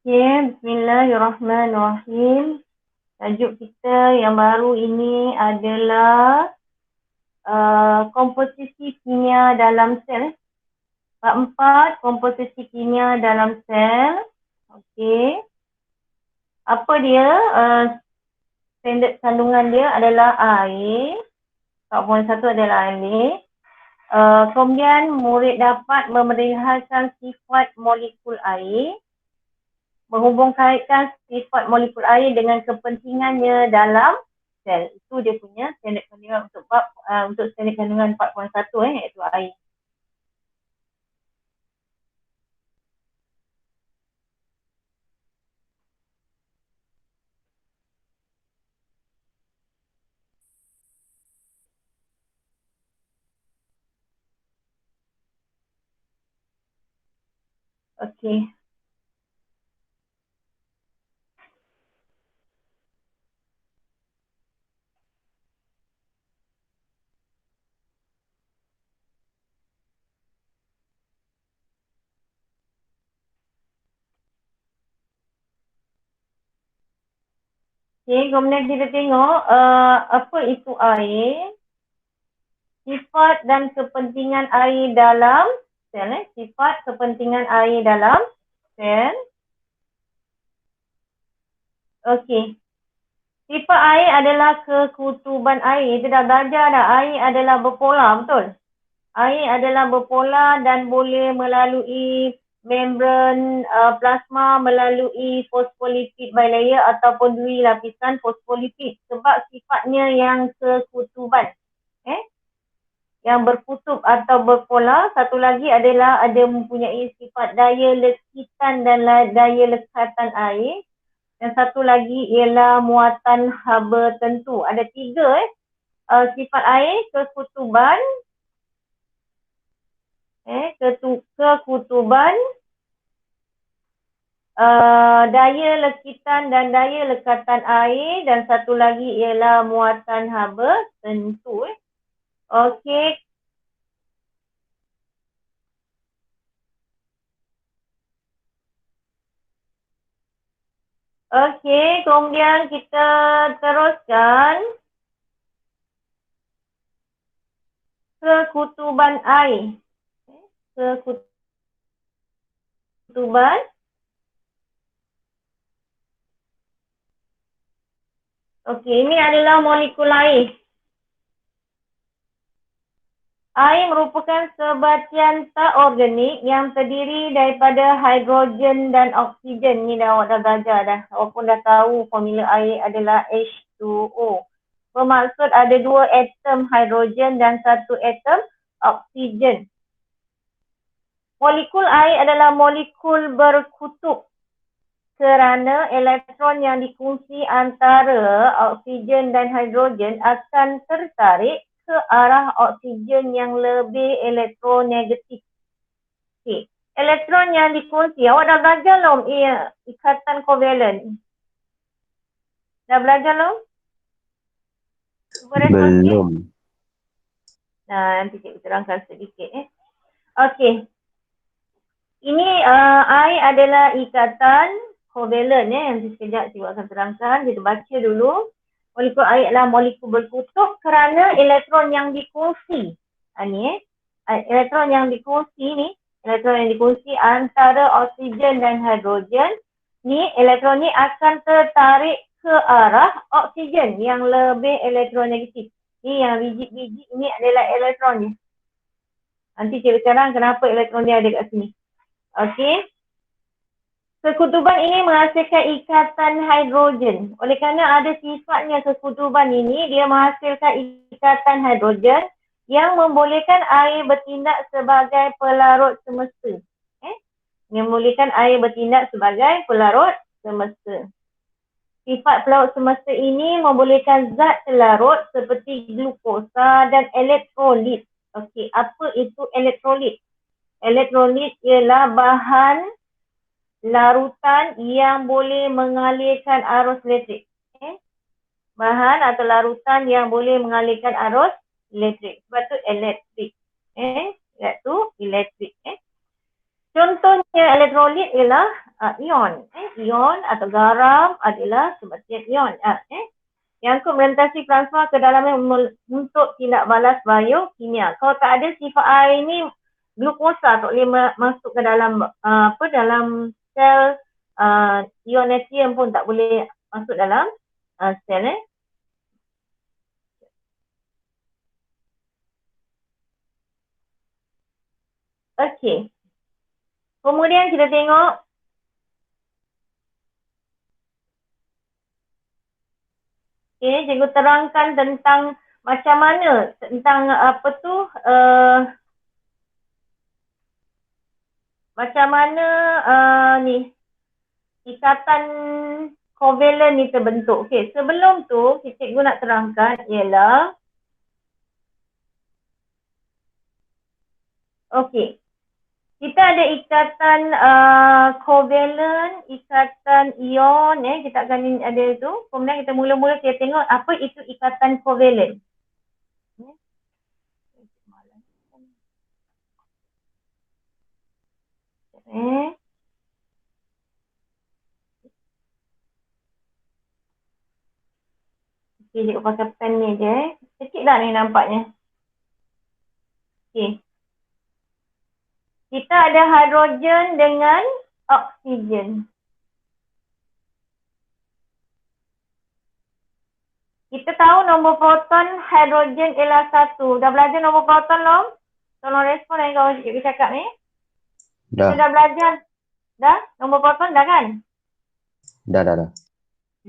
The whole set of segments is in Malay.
Okay, bismillahirrahmanirrahim. Tajuk kita yang baru ini adalah komposisi kimia dalam sel. Bab 4, komposisi kimia dalam sel. Okey. Apa dia? Standard kandungan dia adalah air. 41 adalah air. Kemudian murid dapat memerihalkan sifat molekul air, menghubung kaitkan sifat molekul air dengan kepentingannya dalam sel. Itu dia punya standard kandungan untuk untuk standard kandungan 4.1 iaitu air. Okey. Okey, kemudian kita tengok apa itu air, sifat dan kepentingan air dalam sel. Sifat kepentingan air dalam sel. Okey. Sifat air adalah kekutuban air. Kita dah belajar dah. Air adalah berpolar, betul? Air adalah berpolar dan boleh melalui membran plasma, melalui fosfolipid bilayer ataupun dui lapisan fosfolipid sebab sifatnya yang kekutuban. Yang berkutub atau berpolar. Satu lagi adalah ada mempunyai sifat daya lekitan dan daya lekatan air. Dan satu lagi ialah muatan haba tentu. Ada 3 sifat air, kekutuban, kekutuban, daya lekitan dan daya lekatan air, dan satu lagi ialah muatan haba tentu. Okey. Okey, kemudian kita teruskan kekutuban air. Kekutuban. Okey, ini adalah molekul air. Air merupakan sebatian tak organik yang terdiri daripada hidrogen dan oksigen. Ni dah awak dah belajar dah. Awak pun dah tahu formula air adalah H2O. Bermaksud ada 2 atom hidrogen dan 1 atom oksigen. Molekul air adalah molekul berkutub kerana elektron yang dikongsi antara oksigen dan hidrogen akan tertarik ke arah oksigen yang lebih elektronegatif. Okay. Elektron yang dikongsi, awak dah belajar belum ikatan kovalen? Dah belajar belum? Belum. Nah, nanti cikgu terangkan sedikit. Okey. Ini air adalah ikatan kovalen. Nanti sekejap cikgu akan terangkan. Kita baca dulu. Molekul air adalah molekul berkutub kerana elektron yang dikongsi. Elektron yang dikongsi ni, elektron yang dikongsi antara oksigen dan hidrogen, ni elektron ni akan tertarik ke arah oksigen yang lebih elektronegatif. Ni yang biji-biji ni adalah elektron ni. Nanti cikgu terang kenapa elektron dia ada kat sini. Okey. Kekutuban ini menghasilkan ikatan hidrogen. Oleh kerana ada sifatnya kekutuban ini, dia menghasilkan ikatan hidrogen yang membolehkan air bertindak sebagai pelarut semesta. Membolehkan air bertindak sebagai pelarut semesta. Sifat pelarut semesta ini membolehkan zat pelarut seperti glukosa dan elektrolit. Okey, apa itu elektrolit? Elektrolit ialah bahan larutan yang boleh mengalirkan arus elektrik. Bahan atau larutan yang boleh mengalirkan arus elektrik. Sebab tu elektrik. Sebab tu elektrik. Contohnya elektrolit ialah ion. Ion atau garam adalah sebahagian ion. Yang melintasi plasma ke dalamnya untuk tindak balas biokimia. Kalau tak ada sifat air ni, glukosa tak boleh masuk ke dalam dalam sel, ion natrium pun tak boleh masuk dalam sel. Okey. Kemudian kita tengok cikgu terangkan tentang macam mana, tentang macam mana ni ikatan kovalen ni terbentuk. Okey, sebelum tu cikgu nak terangkan ialah okey. Kita ada ikatan kovalen, ikatan ion, kita akan ada itu. Kemudian kita mula-mula kita tengok apa itu ikatan kovalen. Okey, cikgu pakai pen ni je. Kecil dah ni nampaknya. Okey. Kita ada hidrogen dengan oksigen. Kita tahu nombor proton hidrogen ialah 1. Dah belajar nombor proton belum? Tolong respon kalau cikgu cakap ni. Dah. Kita dah belajar. Dah? Nombor proton dah kan? Dah.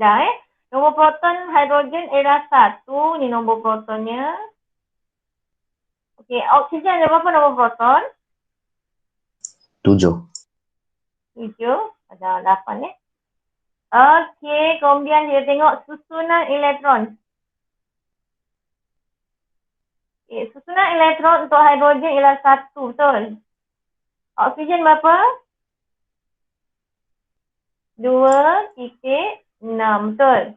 Dah Nombor proton hidrogen ialah 1. Ni nombor protonnya. Okey, oksigen ada berapa nombor proton? 7. Ada 8 Okey, kemudian kita tengok susunan elektron. Susunan elektron untuk hidrogen ialah 1, betul? Oksigen berapa? 2.6, betul?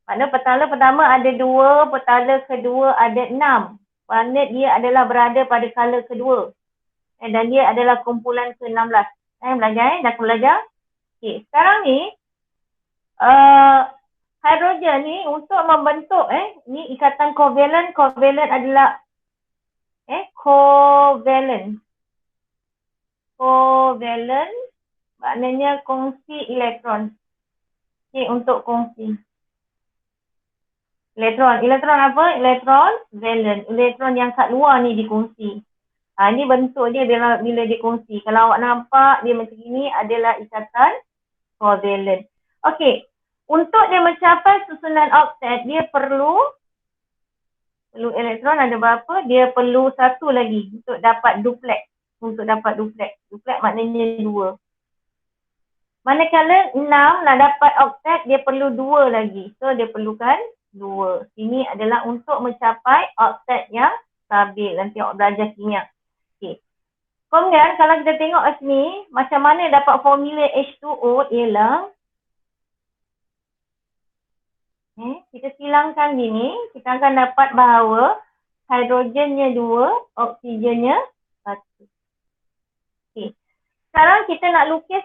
Maknanya petala pertama ada 2, petala kedua ada 6. Maknanya dia adalah berada pada kala kedua. Dan dia adalah kumpulan ke-16. Belajar dah belajar? Okey, sekarang ni hidrogen ni untuk membentuk ni ikatan kovalen. Kovalen adalah kovalen maknanya kongsi elektron. Okey, untuk kongsi elektron apa? Elektron valen. Elektron yang kat luar ni dikongsi. Ini bentuk dia bila dikongsi. Kalau awak nampak dia macam ni adalah ikatan kovalen. Okey, untuk dia mencapai susunan oktet, dia perlu elektron ada berapa? Dia perlu 1 lagi untuk dapat duplex. Duplex maknanya 2. Manakala 6 nak dapat oktet, dia perlu 2 lagi. So, dia perlukan 2. Ini adalah untuk mencapai oktet yang stabil. Nanti awak belajar kimia. Okay. Kemudian, kalau kita tengok kat sini, macam mana dapat formula H2O ialah kita silangkan gini, kita akan dapat bahawa hidrogennya 2, oksigennya 1. Okay. Sekarang kita nak lukis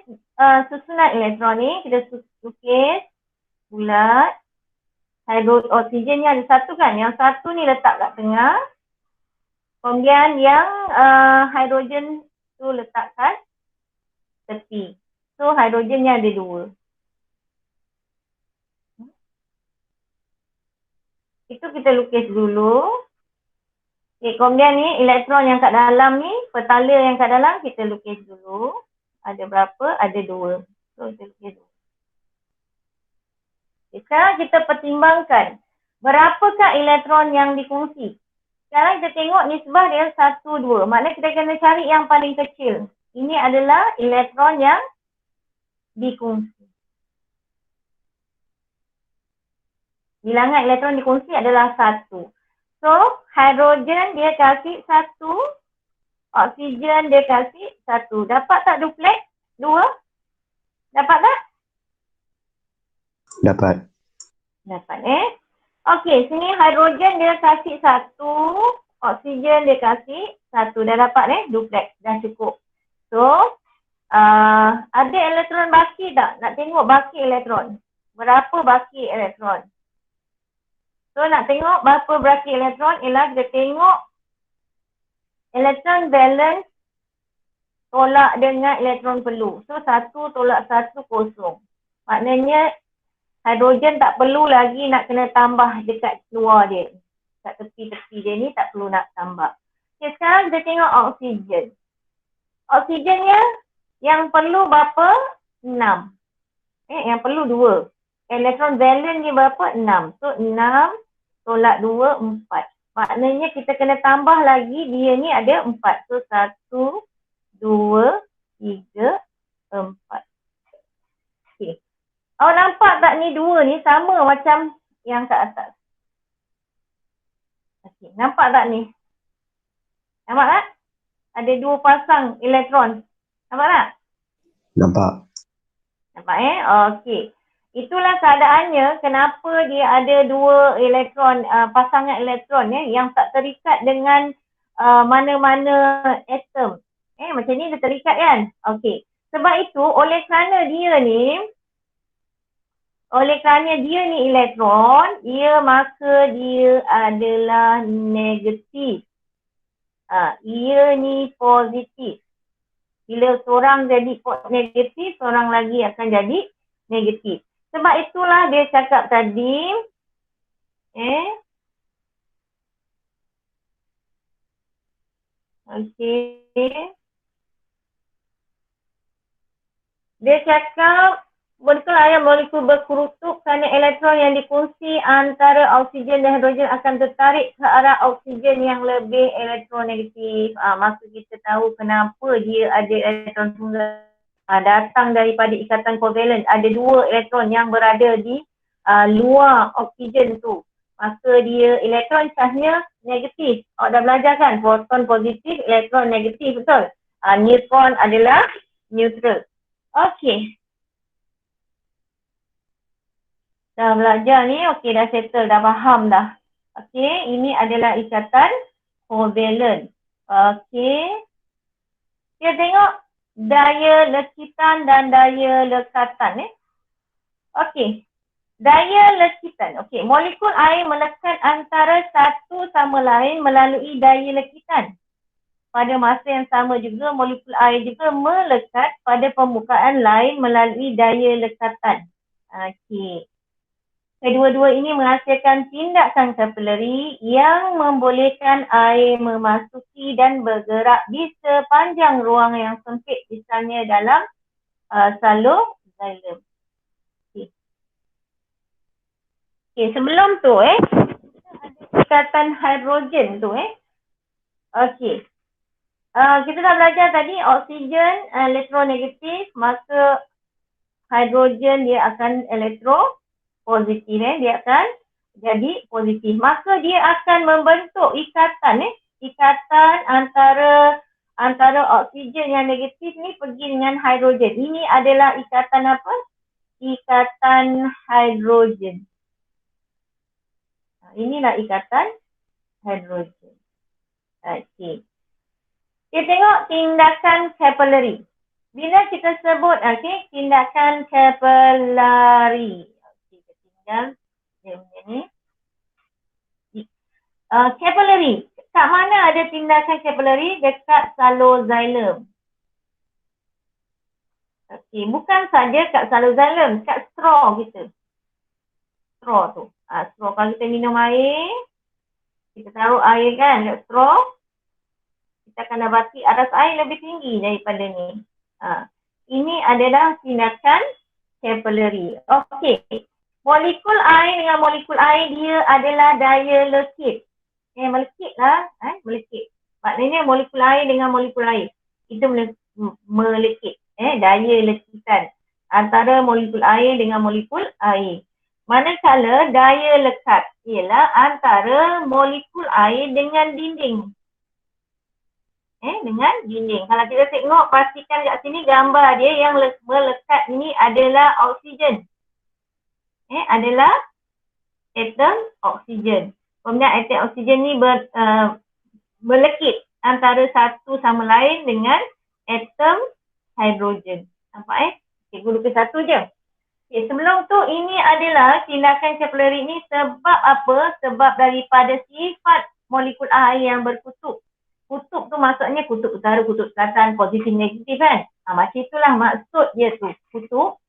susunan elektron ni. Kita lukis bulat. Oksigennya ada 1 kan? Yang 1 ni letak kat tengah. Kemudian yang hidrogen tu letak kat tepi. So hidrogennya ada 2. Itu kita lukis dulu. Okay, kemudian ni elektron yang kat dalam ni, petala yang kat dalam kita lukis dulu. Ada berapa? Ada 2. So kita lukis dulu. Okay, sekarang kita pertimbangkan berapakah elektron yang dikongsi. Sekarang kita tengok nisbah dia 1, 2. Maknanya kita kena cari yang paling kecil. Ini adalah elektron yang dikongsi. Bilangan elektron dikongsi adalah 1. So, hidrogen dia kasih 1. Oksigen dia kasih 1. Dapat tak duplex? 2? Dapat tak? Dapat. Okey, sini hidrogen dia kasih 1. Oksigen dia kasih 1. Dah dapat duplex. Dah cukup. So, Ada elektron baki tak? Nak tengok baki elektron. Berapa baki elektron? So nak tengok berapa baki elektron ialah kita tengok elektron valence tolak dengan elektron perlu. So 1 tolak 1 kosong. Maknanya hidrogen tak perlu lagi nak kena tambah dekat luar dia. Dekat tepi-tepi dia ni tak perlu nak tambah. Okay, sekarang kita tengok oksigen. Oksigennya yang perlu berapa? 6. Yang perlu 2. Elektron valence dia berapa? 6. So 6 tolak 2, 4. Maknanya kita kena tambah lagi dia ni ada 4. So 1, 2, 3, 4. Okay. Awak nampak tak ni 2 ni sama macam yang kat atas? Okay. Nampak tak ni? Nampak tak? Ada 2 pasang elektron. Nampak tak? Nampak. Nampak Okey. Itulah keadaannya kenapa dia ada 2 elektron, pasangan elektron yang tak terikat dengan mana-mana atom. Macam ni dia terikat kan? Okey. Sebab itu oleh kerana dia ni elektron, maka dia adalah negatif. Ia ni positif. Bila seorang jadi negatif, seorang lagi akan jadi negatif. Sebab itulah dia cakap tadi, dia cakap molekul air molekul berkerutuk kerana elektron yang dikongsi antara oksigen dan hidrogen akan tertarik ke arah oksigen yang lebih elektronegatif. Maka kita tahu kenapa dia ada elektron tunggal. Datang daripada ikatan kovalen. Ada 2 elektron yang berada di luar oksigen tu. Maka dia elektron charge-nya negatif. Awak dah belajar kan? Proton positif, elektron negatif, betul? Neutron adalah neutral. Okey. Dah belajar ni, okey, dah settle, dah faham dah. Okey, ini adalah ikatan kovalen. Okey. Kita tengok daya lekitan dan daya lekatan. Okey. Daya lekitan. Okey, molekul air melekat antara satu sama lain melalui daya lekitan. Pada masa yang sama juga, molekul air juga melekat pada permukaan lain melalui daya lekatan. Okey. Kedua-dua ini menghasilkan tindakan kapilari yang membolehkan air memasuki dan bergerak di sepanjang ruang yang sempit, misalnya dalam salur xylem. Okey, sebelum tu kita ada ikatan hidrogen tu Okey. Kita dah belajar tadi oksigen elektronegatif, maka hidrogen dia akan elektropositif, dia akan jadi positif. Maka dia akan membentuk ikatan ikatan antara oksigen yang negatif ni pergi dengan hidrogen. Ini adalah ikatan apa? Ikatan hidrogen. Inilah ikatan hidrogen. Okey. Kita tengok tindakan capillary. Bila kita sebut tindakan capillary. Okey, kita tinggal dia punya ni. Capillary. Kat mana ada tindakan capillary? Dekat salur xylem. Okey, bukan saja kat salur xylem, kat straw kita. Straw tu. Straw, kalau kita minum air, kita taruh air kan kat straw, kita akan dapati aras air lebih tinggi daripada ni. Ini adalah tindakan capillary. Okey. Molekul air dengan molekul air dia adalah daya lekit. Melekit lah. Melekit. Maknanya molekul air dengan molekul air. Itu melekit. Daya lekitan antara molekul air dengan molekul air. Manakala daya lekat ialah antara molekul air dengan dinding. Dengan dinding. Kalau kita tengok, pastikan kat sini gambar dia yang melekat ini adalah oksigen. Adalah atom oksigen. Kemudian atom oksigen ni melekit antara satu sama lain dengan atom hidrogen. Nampak Cikgu lukis satu je. Okay, sebelum tu ini adalah tindakan kapilari ni sebab apa? Sebab daripada sifat molekul air yang berkutub. Kutub tu maksudnya kutub utara, kutub selatan, positif, negatif kan? Macam itulah maksud dia tu, kutub.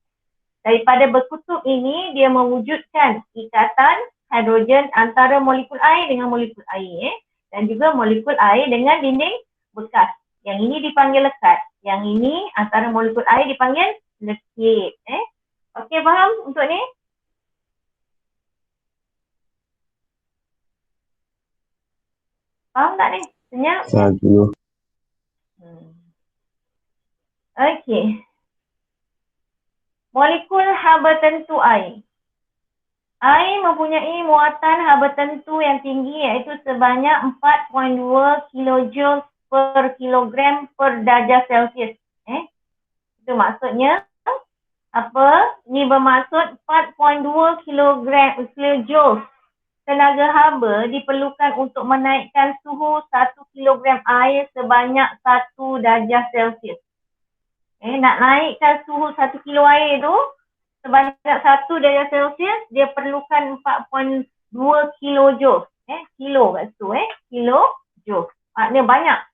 Daripada berkutub ini, dia mewujudkan ikatan hidrogen antara molekul air dengan molekul air. Dan juga molekul air dengan dinding bekas. Yang ini dipanggil lekat. Yang ini antara molekul air dipanggil lekit. Okey, faham untuk ni? Faham tak ni? Senyap? Faham dulu. Okey. Molekul haba tentu air. Air mempunyai muatan haba tentu yang tinggi iaitu sebanyak 4.2 kJ per kilogram per darjah Celsius. Itu maksudnya apa? Ini bermaksud 4.2 kilojoule tenaga haba diperlukan untuk menaikkan suhu 1 kilogram air sebanyak 1 darjah Celsius. Nak naikkan suhu 1 kilo air tu sebanyak 1 darjah Celsius, dia perlukan 4.2 kilojoule. Kilo kat situ, kilojoule. Maknanya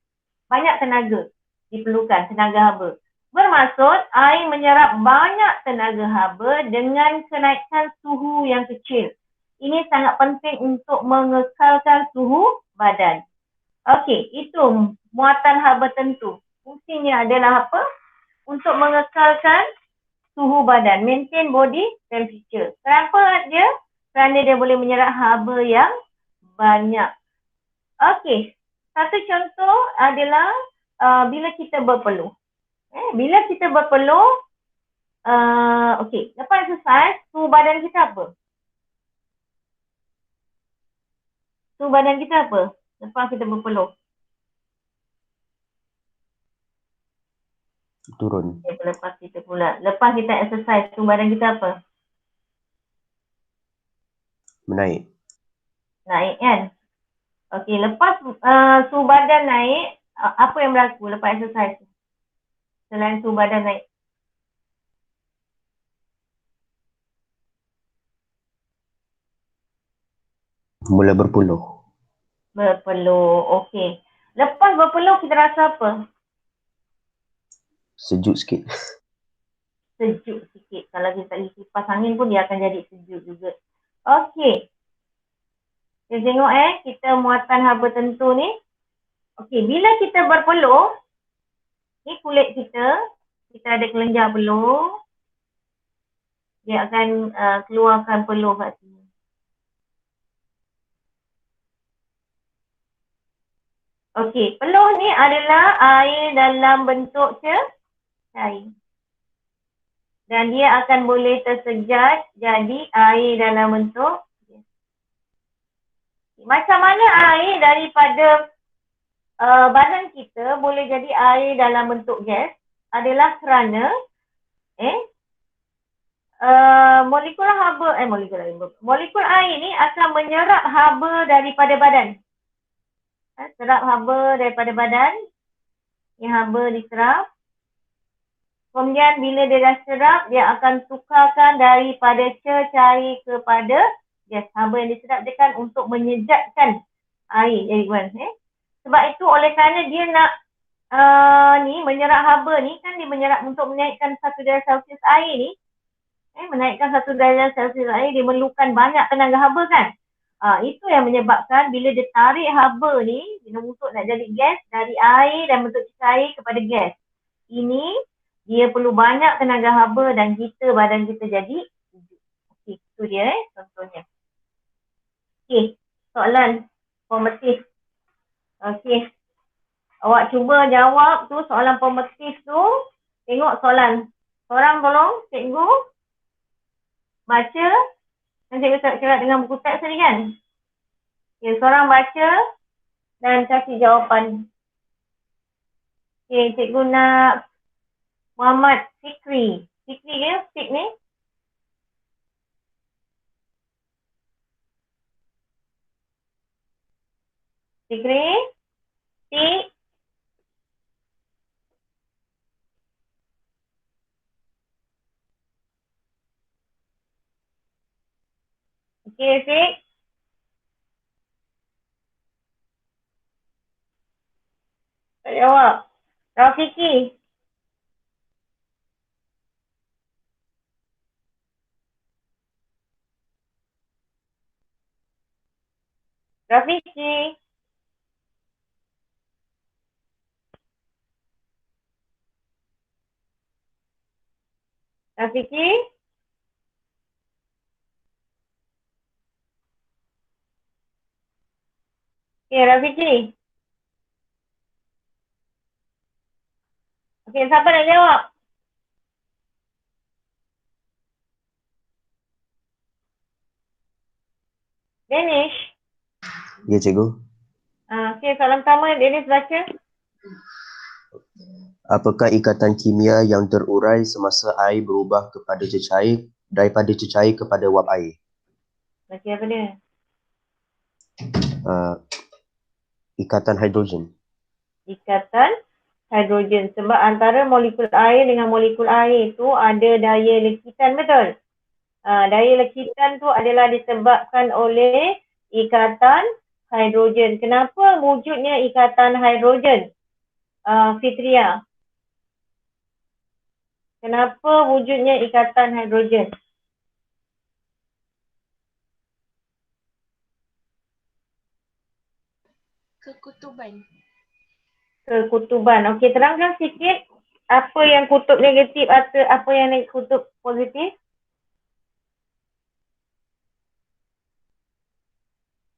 banyak tenaga diperlukan, tenaga haba. Bermaksud air menyerap banyak tenaga haba dengan kenaikan suhu yang kecil. Ini sangat penting untuk mengekalkan suhu badan. Okey, itu muatan haba tentu. Fungsinya adalah apa? Untuk mengekalkan suhu badan, maintain body temperature. Kenapa dia? Kerana dia boleh menyerap haba yang banyak. Okey, satu contoh adalah bila kita berpeluh. Bila kita berpeluh, okey, lepas exercise, suhu badan kita apa? Suhu badan kita apa? Lepas kita berpeluh. Turun. Lepas kita exercise, suhu badan kita apa? Menaik. Naik kan? Okey, lepas suhu badan naik, apa yang berlaku lepas exercise? Selain suhu badan naik. Mula berpeluh. Berpeluh, okey. Lepas berpeluh kita rasa apa? Sejuk sikit. Sejuk sikit. Kalau kita tak kipas angin pun dia akan jadi sejuk juga. Okey. Kita tengok kita muatan haba tentu ni. Okey, bila kita berpeluh, ni kulit kita ada kelenjar peluh. Dia akan keluarkan peluh kat sini. Okey, peluh ni adalah air dalam bentuk cair. Dan dia akan boleh tersejat jadi air dalam bentuk. Macam mana air daripada badan kita boleh jadi air dalam bentuk gas? Adalah kerana molekul air ni akan menyerap haba daripada badan. Serap haba daripada badan. Yang haba diserap. Kemudian bila dia dah serap, dia akan tukarkan daripada cair kepada gas. Haba yang diserap dia kan untuk menyejatkan air. Sebab itu oleh kerana dia nak menyerap haba ni, kan dia menyerap untuk menaikkan 1 darjah Celsius air ni. Menaikkan 1 darjah Celsius air, dia memerlukan banyak tenaga haba kan. Itu yang menyebabkan bila dia tarik haba ni, dia untuk nak jadi gas dari air dan bentuk cair kepada gas. Ini dia perlu banyak tenaga haba dan badan kita jadi sejuk. Okey, itu dia contohnya. Okey, soalan formatif. Okey. Awak cuba jawab tu soalan formatif tu. Tengok soalan. Seorang tolong cikgu baca. Dan cikgu cerak dengan buku teks tadi kan. Okey, seorang baca dan kasih jawapan. Okey, cikgu nak Muhammad Fikri. Fikri ke? Fik ni? Fikri? Fik? Okey, Fik. Tak jawab. Rafiki. Rafiki. Rafiki. Okey, Rafiki. Okey, siapa nak jawab? Danish. Ya, cikgu. Okey, soalan pertama Danish baca. Apakah ikatan kimia yang terurai semasa air berubah kepada cecair daripada cecair kepada wap air? Baca apa dia? Ikatan hidrogen. Ikatan hidrogen. Sebab antara molekul air dengan molekul air tu ada daya lekitan, betul? Daya lekitan tu adalah disebabkan oleh ikatan hidrogen. Kenapa wujudnya ikatan hidrogen? Fitria. Kenapa wujudnya ikatan hidrogen? Kekutuban. Kekutuban. Okey, terangkan sikit apa yang kutub negatif atau apa yang kutub positif?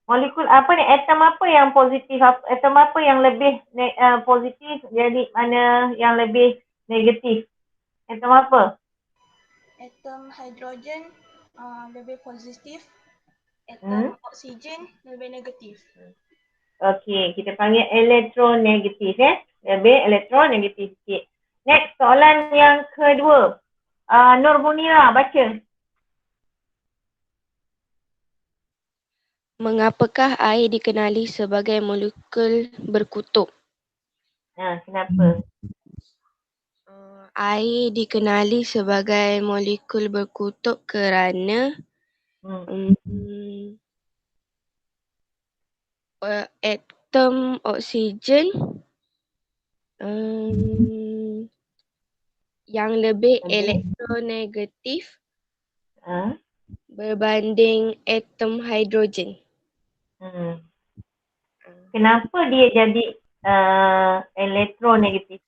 Molekul apa ni? Atom apa yang positif? Atom apa yang lebih positif jadi mana yang lebih negatif? Atom apa? Atom hidrogen lebih positif. Atom oksigen lebih negatif. Okey, kita panggil elektronegatif Lebih elektronegatif sikit. Next, soalan yang kedua. Nur Munira, baca. Mengapakah air dikenali sebagai molekul berkutub? Kenapa? Air dikenali sebagai molekul berkutub kerana atom oksigen yang lebih elektronegatif berbanding atom hidrogen. Kenapa dia jadi elektronegatif?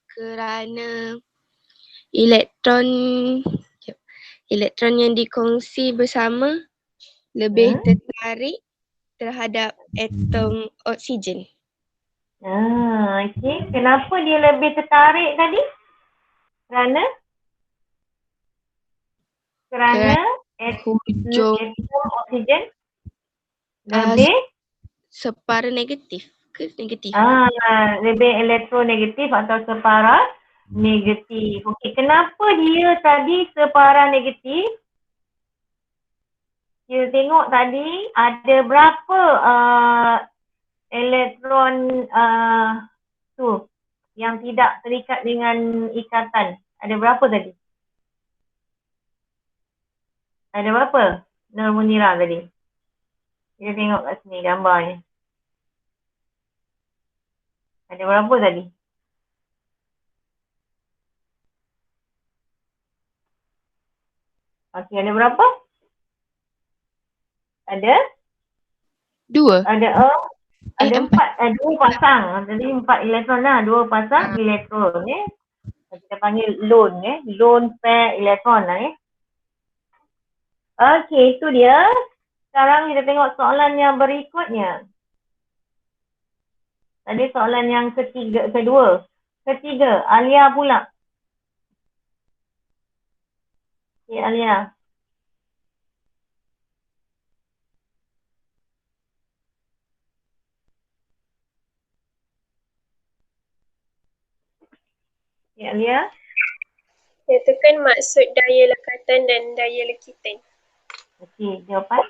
Kerana elektron yang dikongsi bersama lebih tertarik terhadap atom oksigen. Okey. Kenapa dia lebih tertarik tadi? Kerana hujung atom oksigen lebih separa negatif ke negatif? lebih elektronegatif atau separa negatif. Okey, kenapa dia tadi separa negatif? Kita tengok tadi ada berapa elektron tu yang tidak terikat dengan ikatan. Ada berapa tadi? Ada berapa? Nur Munira tadi. Kita tengok kat sini gambarnya. Ada berapa tadi? Okey, ada berapa? Ada? 2. Ada empat. Dua pasang. Jadi 4 elektron lah. 2 pasang elektron kita panggil lone lone pair elektron lah Okey, itu dia. Sekarang kita tengok soalan yang berikutnya. Tadi soalan yang kedua. Ketiga, Alia pula. Okey, Alia. Okey, Alia. Nyatakan maksud daya lekatan dan daya lekitan. Okey, jawapan.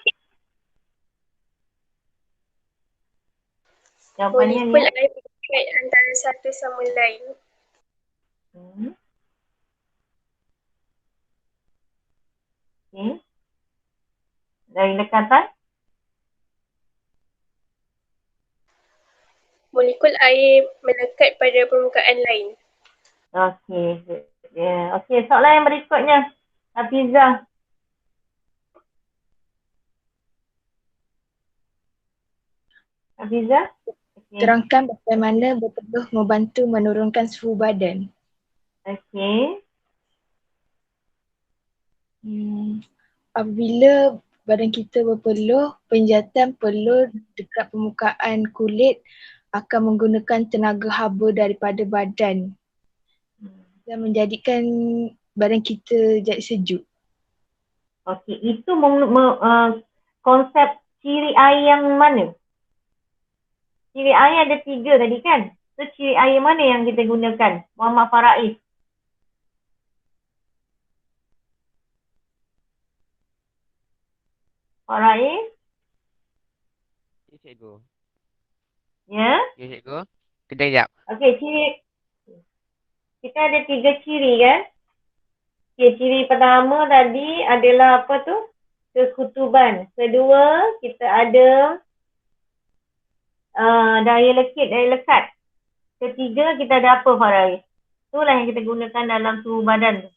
Jawapannya Molekul Alia. air berkait antara satu sama lain. Dari lekatan. Molekul air melekat pada permukaan lain. Okey. Yeah. Okey, soalan yang berikutnya. Hafizah. Hafizah? Okey. Terangkan bagaimana berpeluh membantu menurunkan suhu badan. Okey. Apabila badan kita berpeluh, penjatan peluh dekat permukaan kulit akan menggunakan tenaga haba daripada badan dan menjadikan badan kita jadi sejuk. Okey, itu konsep ciri air yang mana? Ciri air ada 3 tadi kan? So ciri air mana yang kita gunakan? Muhammad Faraiz. Faraiz? Ya, cikgu. Ya? Ya, cikgu. Kejap. Okey, ciri. Kita ada 3 ciri kan? Okey, ciri pertama tadi adalah apa tu? Kekutuban. Kedua, kita ada daya lekit, daya lekat. Ketiga, kita ada apa Faraiz? Itulah yang kita gunakan dalam suhu badan tu.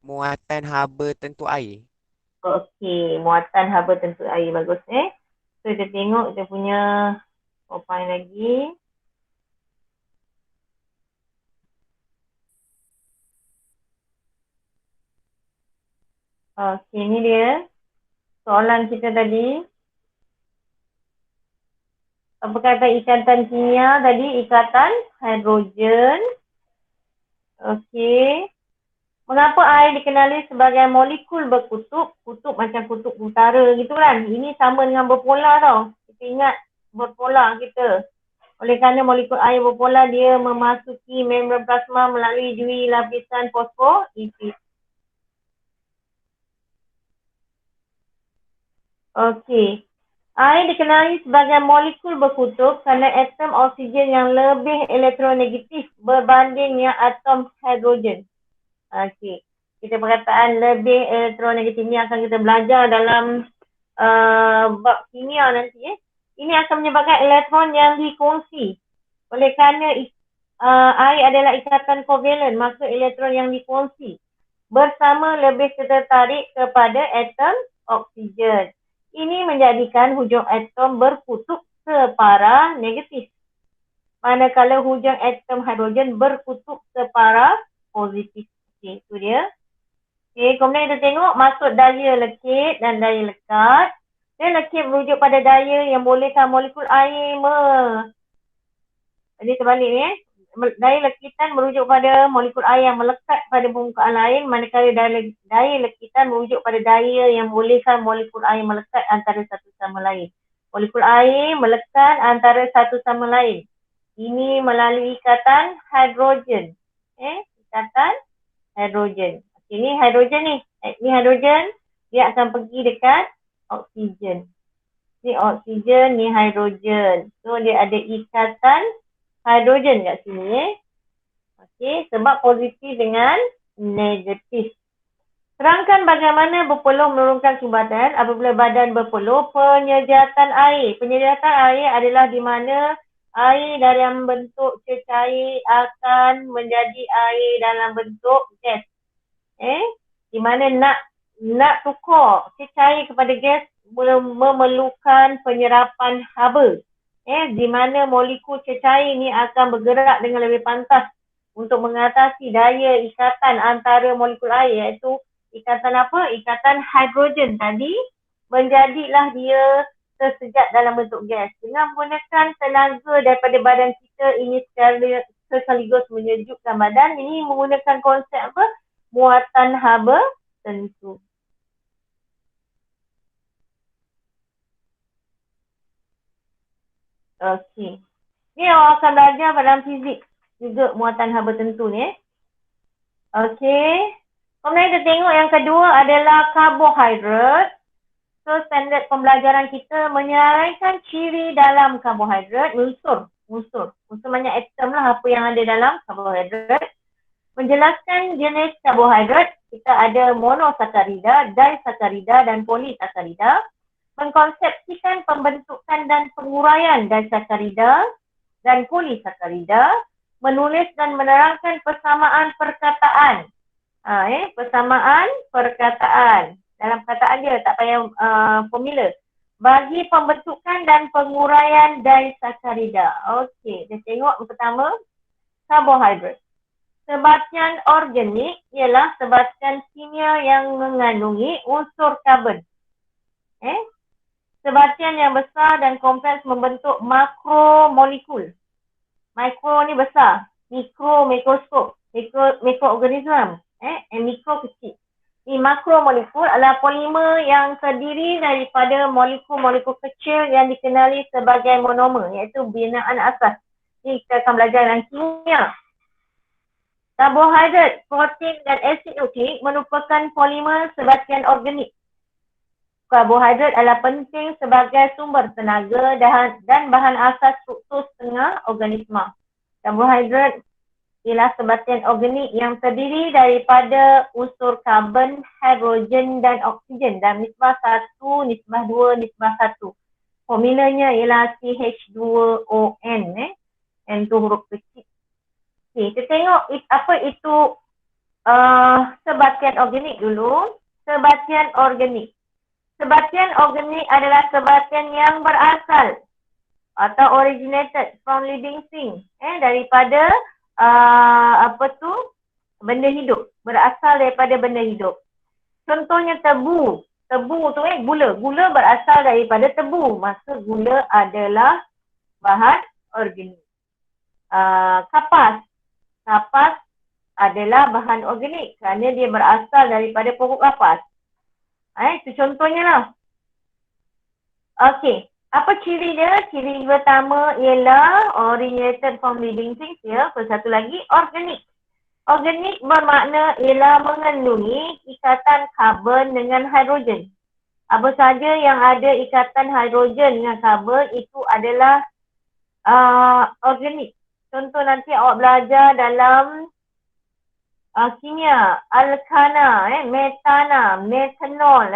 Muatan haba tentu air. Okey, muatan haba tentu air. Bagus So kita tengok kita punya point lagi. Okey, ni dia soalan kita tadi. Apa kata ikatan kimia tadi? Ikatan hidrogen. Okey. Mengapa air dikenali sebagai molekul berkutub? Kutub macam kutub utara gitu kan. Ini sama dengan berpolar tau. Kita ingat berpolar kita. Oleh kerana molekul air berpolar, dia memasuki membran plasma melalui dui lapisan fosfoipid. Okey. Air dikenali sebagai molekul berkutub kerana atom oksigen yang lebih elektronegatif berbanding yang atom hidrogen. Okey. Kita perkataan lebih elektronegatif ni akan kita belajar dalam bab kimia nanti. Ini akan menyebabkan elektron yang dikongsi. Oleh kerana air adalah ikatan kovalen, maka elektron yang dikongsi bersama lebih tertarik kepada atom oksigen. Ini menjadikan hujung atom berkutub separah negatif. Manakala hujung atom hidrogen berkutub separah positif. Okey, itu dia. Okey, kemudian kita tengok maksud daya lekit dan daya lekat. Daya lekit merujuk pada daya yang bolehkan molekul air Jadi terbalik ni Daya lekitan merujuk pada molekul air yang melekat pada permukaan lain, manakala daya lekitan merujuk pada daya yang bolehkan molekul air melekat antara satu sama lain. Molekul air melekat antara satu sama lain. Ini melalui ikatan hidrogen. Ikatan hidrogen. Okay, ni hidrogen ni. Ni hidrogen, dia akan pergi dekat oksigen. Ni oksigen, ni hidrogen. So dia ada ikatan hidrogen kat sini Okey, sebab positif dengan negatif. Terangkan bagaimana berpeluh menurunkan suhu badan apabila badan berpeluh. Penyejatan air. Penyejatan air adalah di mana air dalam bentuk cecair akan menjadi air dalam bentuk gas. Di mana nak tukar cecair kepada gas memerlukan penyerapan haba. Di mana molekul cecair ni akan bergerak dengan lebih pantas untuk mengatasi daya ikatan antara molekul air, iaitu ikatan apa? Ikatan hidrogen tadi, menjadilah dia tersejat dalam bentuk gas. Dengan menggunakan tenaga daripada badan kita, ini sekaligus menyejukkan badan. Ini menggunakan konsep apa? Muatan haba tentu. Okey. Ni awak akan belajar dalam fizik juga muatan haba tentu ni. Okey. Kemudian kita tengok yang kedua adalah karbohidrat. So standard pembelajaran kita menyaraikan ciri dalam karbohidrat, unsur banyak atom lah apa yang ada dalam karbohidrat. Menjelaskan jenis karbohidrat, kita ada monosakarida, disakarida dan polisakarida. Mengkonsepsikan pembentukan dan penguraian disakarida dan polisakarida. Menulis dan menerangkan persamaan perkataan. Persamaan perkataan. Dalam perkataan dia, tak payah formula. Bagi pembentukan dan penguraian disakarida. Okey, kita tengok yang pertama, karbohidrat. Sebatian organik ialah sebatian kimia yang mengandungi unsur karbon. Sebatian yang besar dan kompleks membentuk makromolekul. Mikro ni besar, mikro mikroskop, mikroorganisme, mikro kecil. Ini makromolekul adalah polimer yang terdiri daripada molekul-molekul kecil yang dikenali sebagai monomer, iaitu binaan asas. Ini kita akan belajar dalam kimia. Karbohidrat, protein dan asid nukleik merupakan polimer sebatian organik. Karbohidrat adalah penting sebagai sumber tenaga dan bahan asas struktur setengah organisma. Karbohidrat ialah sebatian organik yang terdiri daripada unsur karbon, hidrogen dan oksigen dalam nisbah 1, nisbah 2, nisbah 1. Formulanya ialah CH2ON. N tu huruf kecil. Okay, kita tengok apa itu sebatian organik dulu. Sebatian organik. Sebatian organik adalah sebatian yang berasal atau originated from living things. Daripada benda hidup, berasal daripada benda hidup. Contohnya tebu. Tebu tu gula. Gula berasal daripada tebu, maka gula adalah bahan organik. Kapas. Kapas adalah bahan organik kerana dia berasal daripada pokok kapas. Itu contohnya lah. Okey. Apa ciri dia? Ciri pertama ialah originated from living things ya. Satu lagi organik. Organik bermakna ialah mengandungi ikatan karbon dengan hidrogen. Apa saja yang ada ikatan hidrogen dengan karbon itu adalah organik. Contoh nanti awak belajar dalam kimia, alkana, metana, metanol,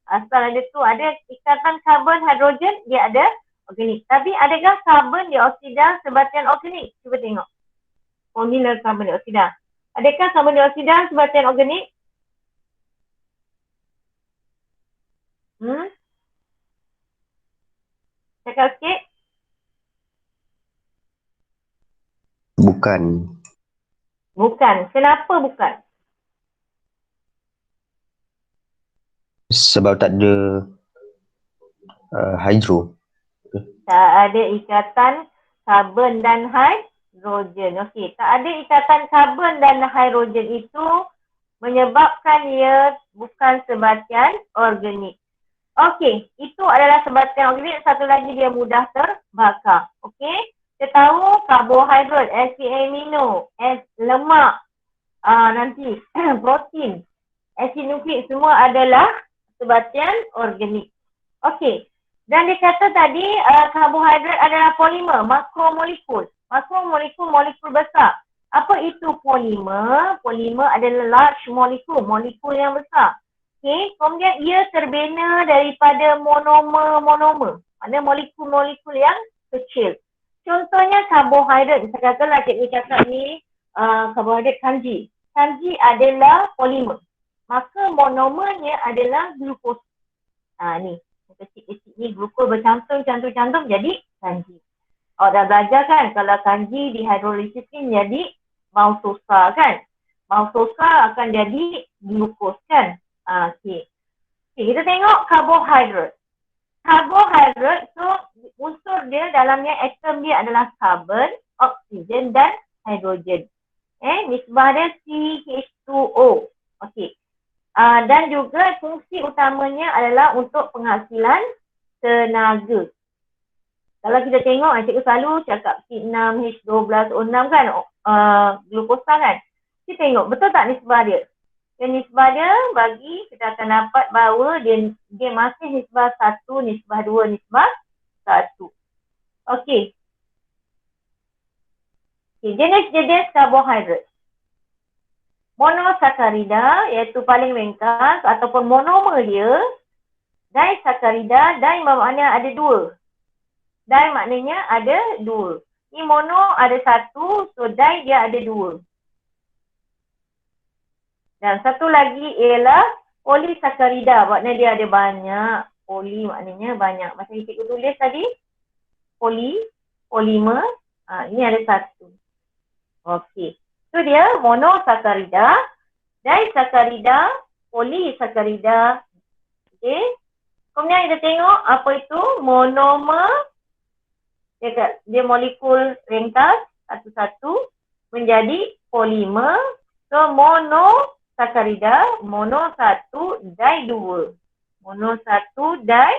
asal ada tu ada ikatan karbon hidrogen, dia ada organik. Tapi adakah karbon dioksida sebatian organik? Cuba tengok. Formula karbon dioksida. Adakah karbon dioksida sebatian organik? Cakap sikit. Bukan. Bukan. Kenapa bukan? Sebab tak ada hidro. Tak ada ikatan karbon dan hidrogen. Okey, tak ada ikatan karbon dan hidrogen itu menyebabkan ia bukan sebatian organik. Okey, itu adalah sebatian organik. Satu lagi dia mudah terbakar. Okey, kita tahu karbohidrat, asid amino, lemak, nanti protein, asid nukleik semua adalah sebatian organik. Okey. Dan dia kata tadi karbohidrat adalah polimer, makromolekul. Makromolekul, molekul besar. Apa itu polimer? Polimer adalah large molecule, molekul yang besar. Okey, kemudian ia terbina daripada monomer. Ada molekul-molekul yang kecil. Contohnya karbohidrat. Katakanlah cikgu cakap ni karbohidrat kanji. Kanji adalah polimer. Maka monomernya adalah glukos. Ni. Kecil-kecil ni glukos bercantum jadi kanji. Awak dah belajar kan kalau kanji dihidrolisis ni jadi maltosa kan. Maltosa akan jadi glukos kan. Okey. Kita tengok karbohidrat. Karbohidrat tu unsur dia dalamnya atom dia adalah karbon, oksigen dan hidrogen. Nisbah dia CH2O. Okey. Dan juga fungsi utamanya adalah untuk penghasilan tenaga. Kalau kita tengok, cikgu selalu cakap C6H12O6 kan, glukosa kan. Kita tengok, betul tak nisbah dia? Dan nisbah dia bagi kita akan dapat bahawa dia masih nisbah 1, nisbah 2, nisbah 1. Okey. Jenis-jenis karbohidrat. Monosakarida iaitu paling ringkas ataupun monomer dia. Disakarida, di bermakna ada dua. Di maknanya ada dua. Ni mono ada satu, so di dia ada dua. Dan satu lagi ialah polisakarida, maknanya dia ada banyak. Poli maknanya banyak. Macam cikgu tulis tadi, polimer, ini ada satu. Okey. So dia monosakarida, disakarida, polisakarida. Okey. Kemudian kita tengok apa itu monomer. Dia molekul ringkas satu-satu menjadi polimer. So monosakarida, mono satu, di dua. Mono satu, di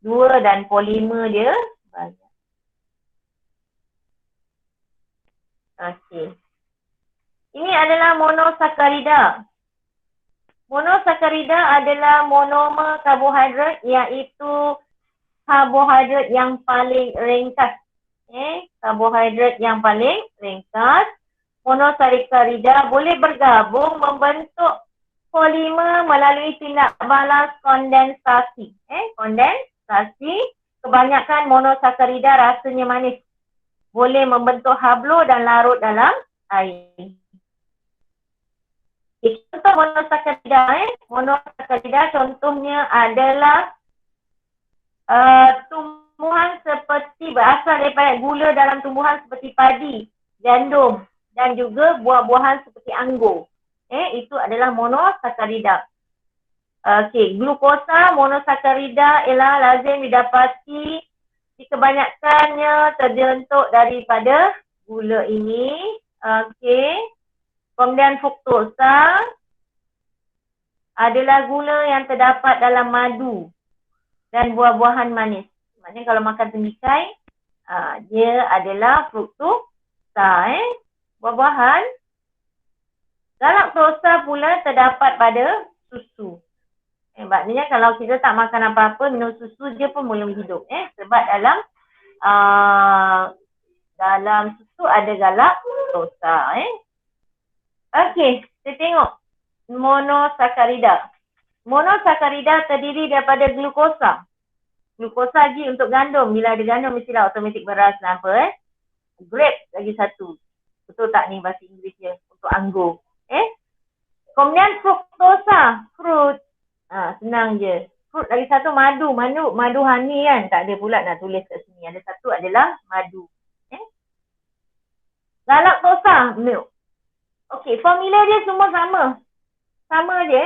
dua dan polimer dia banyak. Okey. Ini adalah monosakarida. Monosakarida adalah monomer karbohidrat iaitu karbohidrat yang paling ringkas. Karbohidrat yang paling ringkas. Monosakarida boleh bergabung membentuk polimer melalui tindak balas kondensasi. Kondensasi, kebanyakan monosakarida rasanya manis. Boleh membentuk hablo dan larut dalam air. Contoh monosakarida contohnya adalah tumbuhan seperti berasal daripada gula dalam tumbuhan seperti padi, gandum dan juga buah-buahan seperti anggur. Itu adalah monosakarida. Okey, glukosa monosakarida ialah lazim didapati di kebanyakannya terbentuk daripada gula ini. Okey. Kemudian fruktosa adalah gula yang terdapat dalam madu dan buah-buahan manis. Maknanya kalau makan temikai, dia adalah fruktosa. Buah-buahan. Galaktosa pula terdapat pada susu. Maknanya kalau kita tak makan apa-apa, minum susu, dia pun boleh hidup. Sebab dalam susu ada galaktosa. Okey, kita tengok monosakarida. Monosakarida terdiri daripada glukosa. Glukosa lagi untuk gandum. Bila ada gandum mestilah automatik beras dan apa. Grape lagi satu. Betul tak ni bahasa Inggerisnya untuk anggur. Kemudian fruktosa, fruit. Senang je. Fruit lagi satu madu. Madu honey kan. Tak ada pula nak tulis kat sini. Ada satu adalah madu. Galaktosa, milk. Okey, formula dia semua sama. Sama je.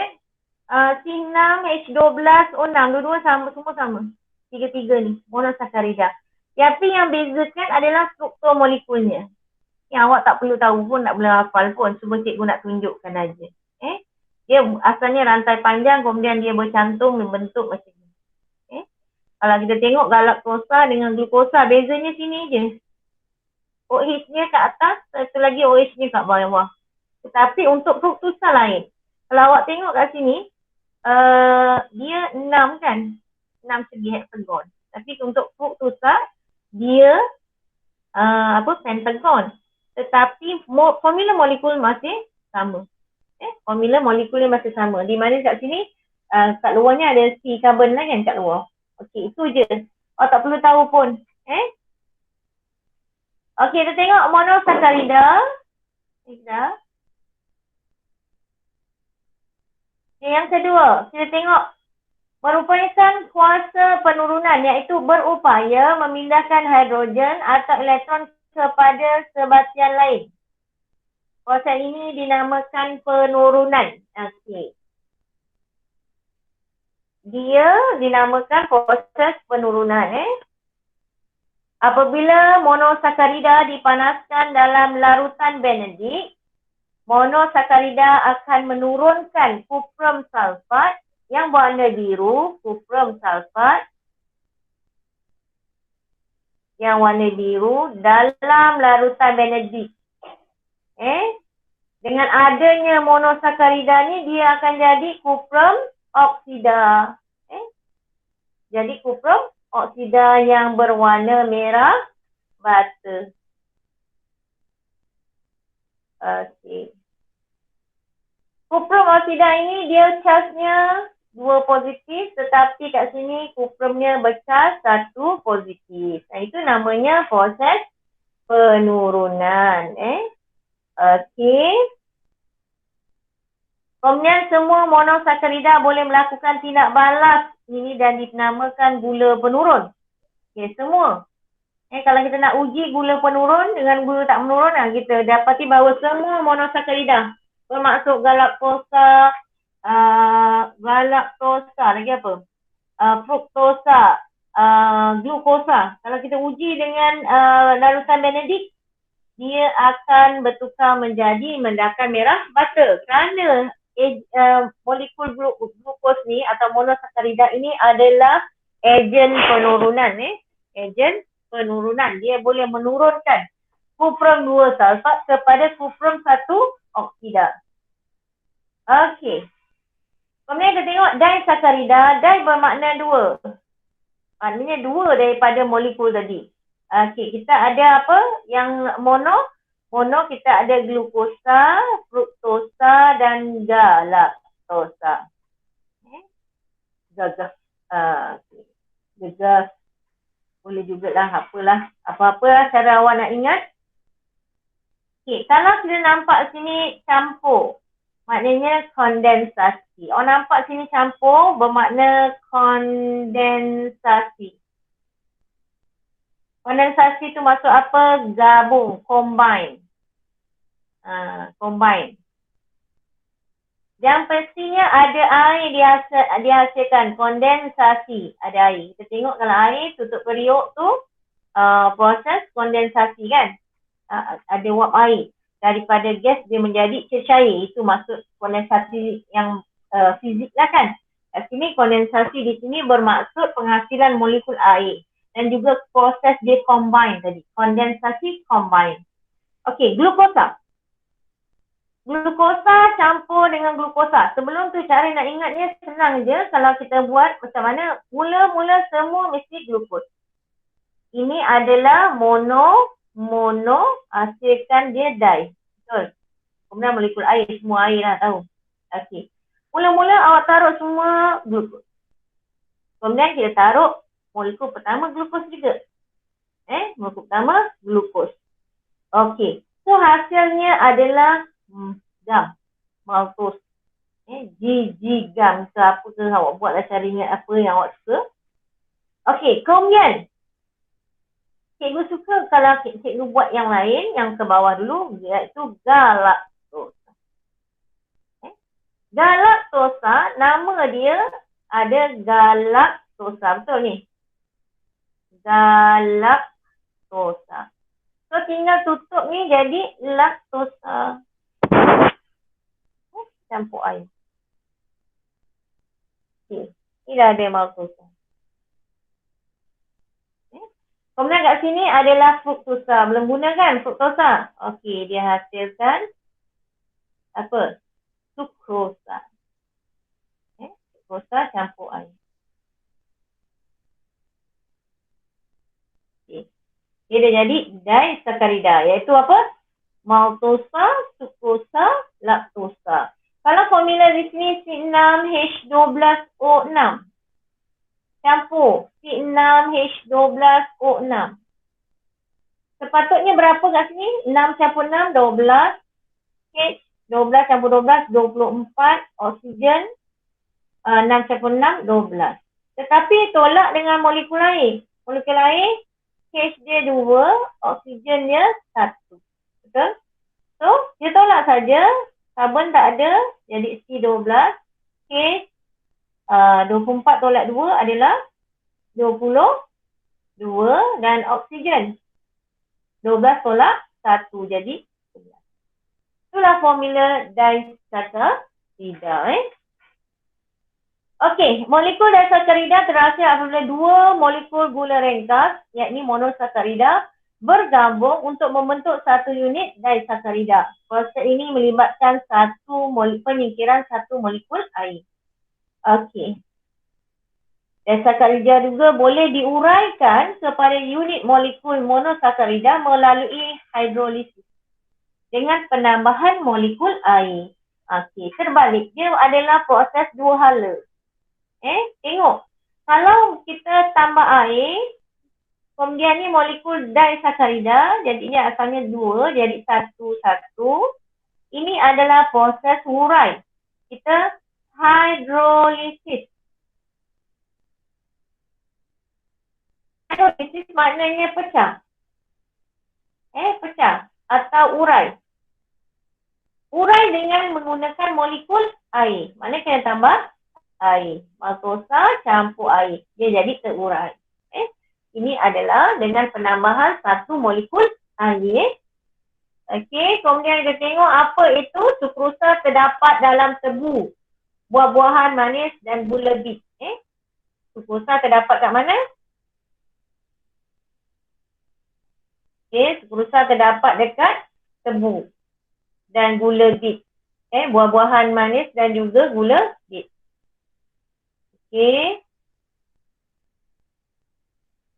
C6H12O6. Dua-dua sama, semua sama. Tiga-tiga ni. Monosakarida. Tapi yang bezakan adalah struktur molekulnya. Yang awak tak perlu tahu pun, tak boleh hafal pun. Cuma cikgu nak tunjukkan aja. Dia asalnya rantai panjang, kemudian dia bercantum membentuk macam ni. Kalau kita tengok galaktosa dengan glukosa, bezanya sini je. OH-nya kat atas, satu lagi OH-nya kat bawah. Tetapi untuk fruktosa lain. Kalau awak tengok kat sini, dia 6 kan? 6 segi heksagon. Tapi untuk fruktosa, dia pentagon. Tetapi formula molekul masih sama. Formula molekulnya masih sama. Di mana kat sini, kat luarnya ada C carbon lah kan kat luar. Okey, itu je. Awak tak perlu tahu pun. Okey, kita tengok monosakarida. Yang kedua, kita tengok merupakan kuasa penurunan iaitu berupaya memindahkan hidrogen atau elektron kepada sebatian lain. Kuasa ini dinamakan penurunan. Okey. Dia dinamakan proses penurunan. Apabila monosakarida dipanaskan dalam larutan Benedict, monosakarida akan menurunkan kuprum sulfat yang berwarna biru, kuprum sulfat yang warna biru dalam larutan Benedict. Dengan adanya monosakarida ni, dia akan jadi kuprum oksida. Jadi kuprum oksida yang berwarna merah bata. Okey. Kuprum oksida ini dia charge-nya 2 positif, tetapi kat sini kuprumnya bercharge 1 positif. Itu namanya proses penurunan. Okey. Kemudian semua monosakarida boleh melakukan tindak balas ini dan dinamakan gula penurun. Okey, semua. Kalau kita nak uji gula penurun dengan gula tak menurun, kita dapati bahawa semua monosakarida bermaksud galaktosa, lagi apa? Fruktosa, glukosa. Kalau kita uji dengan larutan Benedict, dia akan bertukar menjadi mendakan merah bata kerana molekul glukos ni atau monosakarida ini adalah ejen penurunan. Ejen penurunan. Dia boleh menurunkan kuprum 2 sulfat kepada kuprum 1 oksida. Okey. Kemudian kita tengok disakarida. Di bermakna 2. Maknanya 2 daripada molekul tadi. Okey, kita ada apa? Yang mono. Mono kita ada glukosa, fruktosa dan galaktosa. Gagas. Gagas. Boleh jugalah, apalah. Apa-apa cara awak nak ingat. Okey, kalau kita nampak sini campur, maknanya kondensasi. Awak nampak sini campur bermakna kondensasi. Kondensasi tu maksud apa? Gabung, combine. Combine. Yang pastinya ada air dihasilkan, kondensasi, ada air. Kita tengok kalau air tutup periuk tu proses kondensasi kan. Ada wap air. Daripada gas dia menjadi cecair. Itu maksud kondensasi yang fizik lah kan. Kat sini kondensasi di sini bermaksud penghasilan molekul air. Dan juga proses dia combine tadi. Kondensasi combine. Okey, glukosa. Glukosa campur dengan glukosa. Sebelum tu cara nak ingatnya senang je. Kalau kita buat macam mana, mula-mula semua mesti glukos. Ini adalah mono hasilkan dia di. Betul. Kemudian molekul air, semua air lah tahu. Okey. Mula-mula awak taruh semua glukos. Kemudian kita taruh molekul pertama glukos juga. Molekul pertama glukos. Okey. So hasilnya adalah gam. Maltos. Gam ke apa ke awak buatlah cara ingat apa yang awak suka. Okey, kemudian cikgu suka kalau cikgu buat yang lain, yang ke bawah dulu, iaitu galaktosa. Galaktosa, nama dia ada galaktosa. Betul ni? Galaktosa. So tinggal tutup ni jadi laktosa. Campur air. Okay. Ini dah ada maltosa. Kemudian kat sini adalah fruktosa. Belum guna kan fruktosa? Okey, dia hasilkan apa? Sukrosa. Sukrosa campur air. Dia dah jadi disakarida, iaitu apa? Maltosa, sukrosa, laktosa. Kalau formula di sini C6H12O6. Campur C6H12O6. Sepatutnya berapa kat sini? 6 campur 6, 12. H, 12 campur 12, 24. Oksigen, 6 campur 6, 12. Tetapi tolak dengan molekul air. Molekul air, H dia 2, oksigen dia 1. Betul? So, dia tolak saja. Karbon tak ada, jadi C12. H 24 tolak 2 adalah 22 dan oksigen 12 tolak 1 jadi 11. Itulah formula disakarida. Okey, molekul disakarida terhasil apabila 2 molekul gula ringkas, yakni monosakarida, bergabung untuk membentuk satu unit disakarida. Proses ini melibatkan penyingkiran satu molekul air. Okey. Disakarida juga boleh diuraikan kepada unit molekul monosakarida melalui hidrolisis dengan penambahan molekul air. Okey, terbalik. Dia adalah proses dua hala. Tengok. Kalau kita tambah air, kemudian ni molekul disakarida, jadinya asalnya 2, jadi 1. Ini adalah proses urai. Kita hidrolisis. Hidrolisis maknanya pecah. Pecah atau urai. Urai dengan menggunakan molekul air. Maknanya kena tambah air. Maltosa campur air. Dia jadi terurai. Ini adalah dengan penambahan satu molekul air. Okey, kemudian kita tengok apa itu sukrosa terdapat dalam tebu, buah-buahan manis dan gula bit. Sukrosa terdapat kat mana? Okey, sukrosa terdapat dekat tebu dan gula bit. Buah-buahan manis dan juga gula bit. Okey.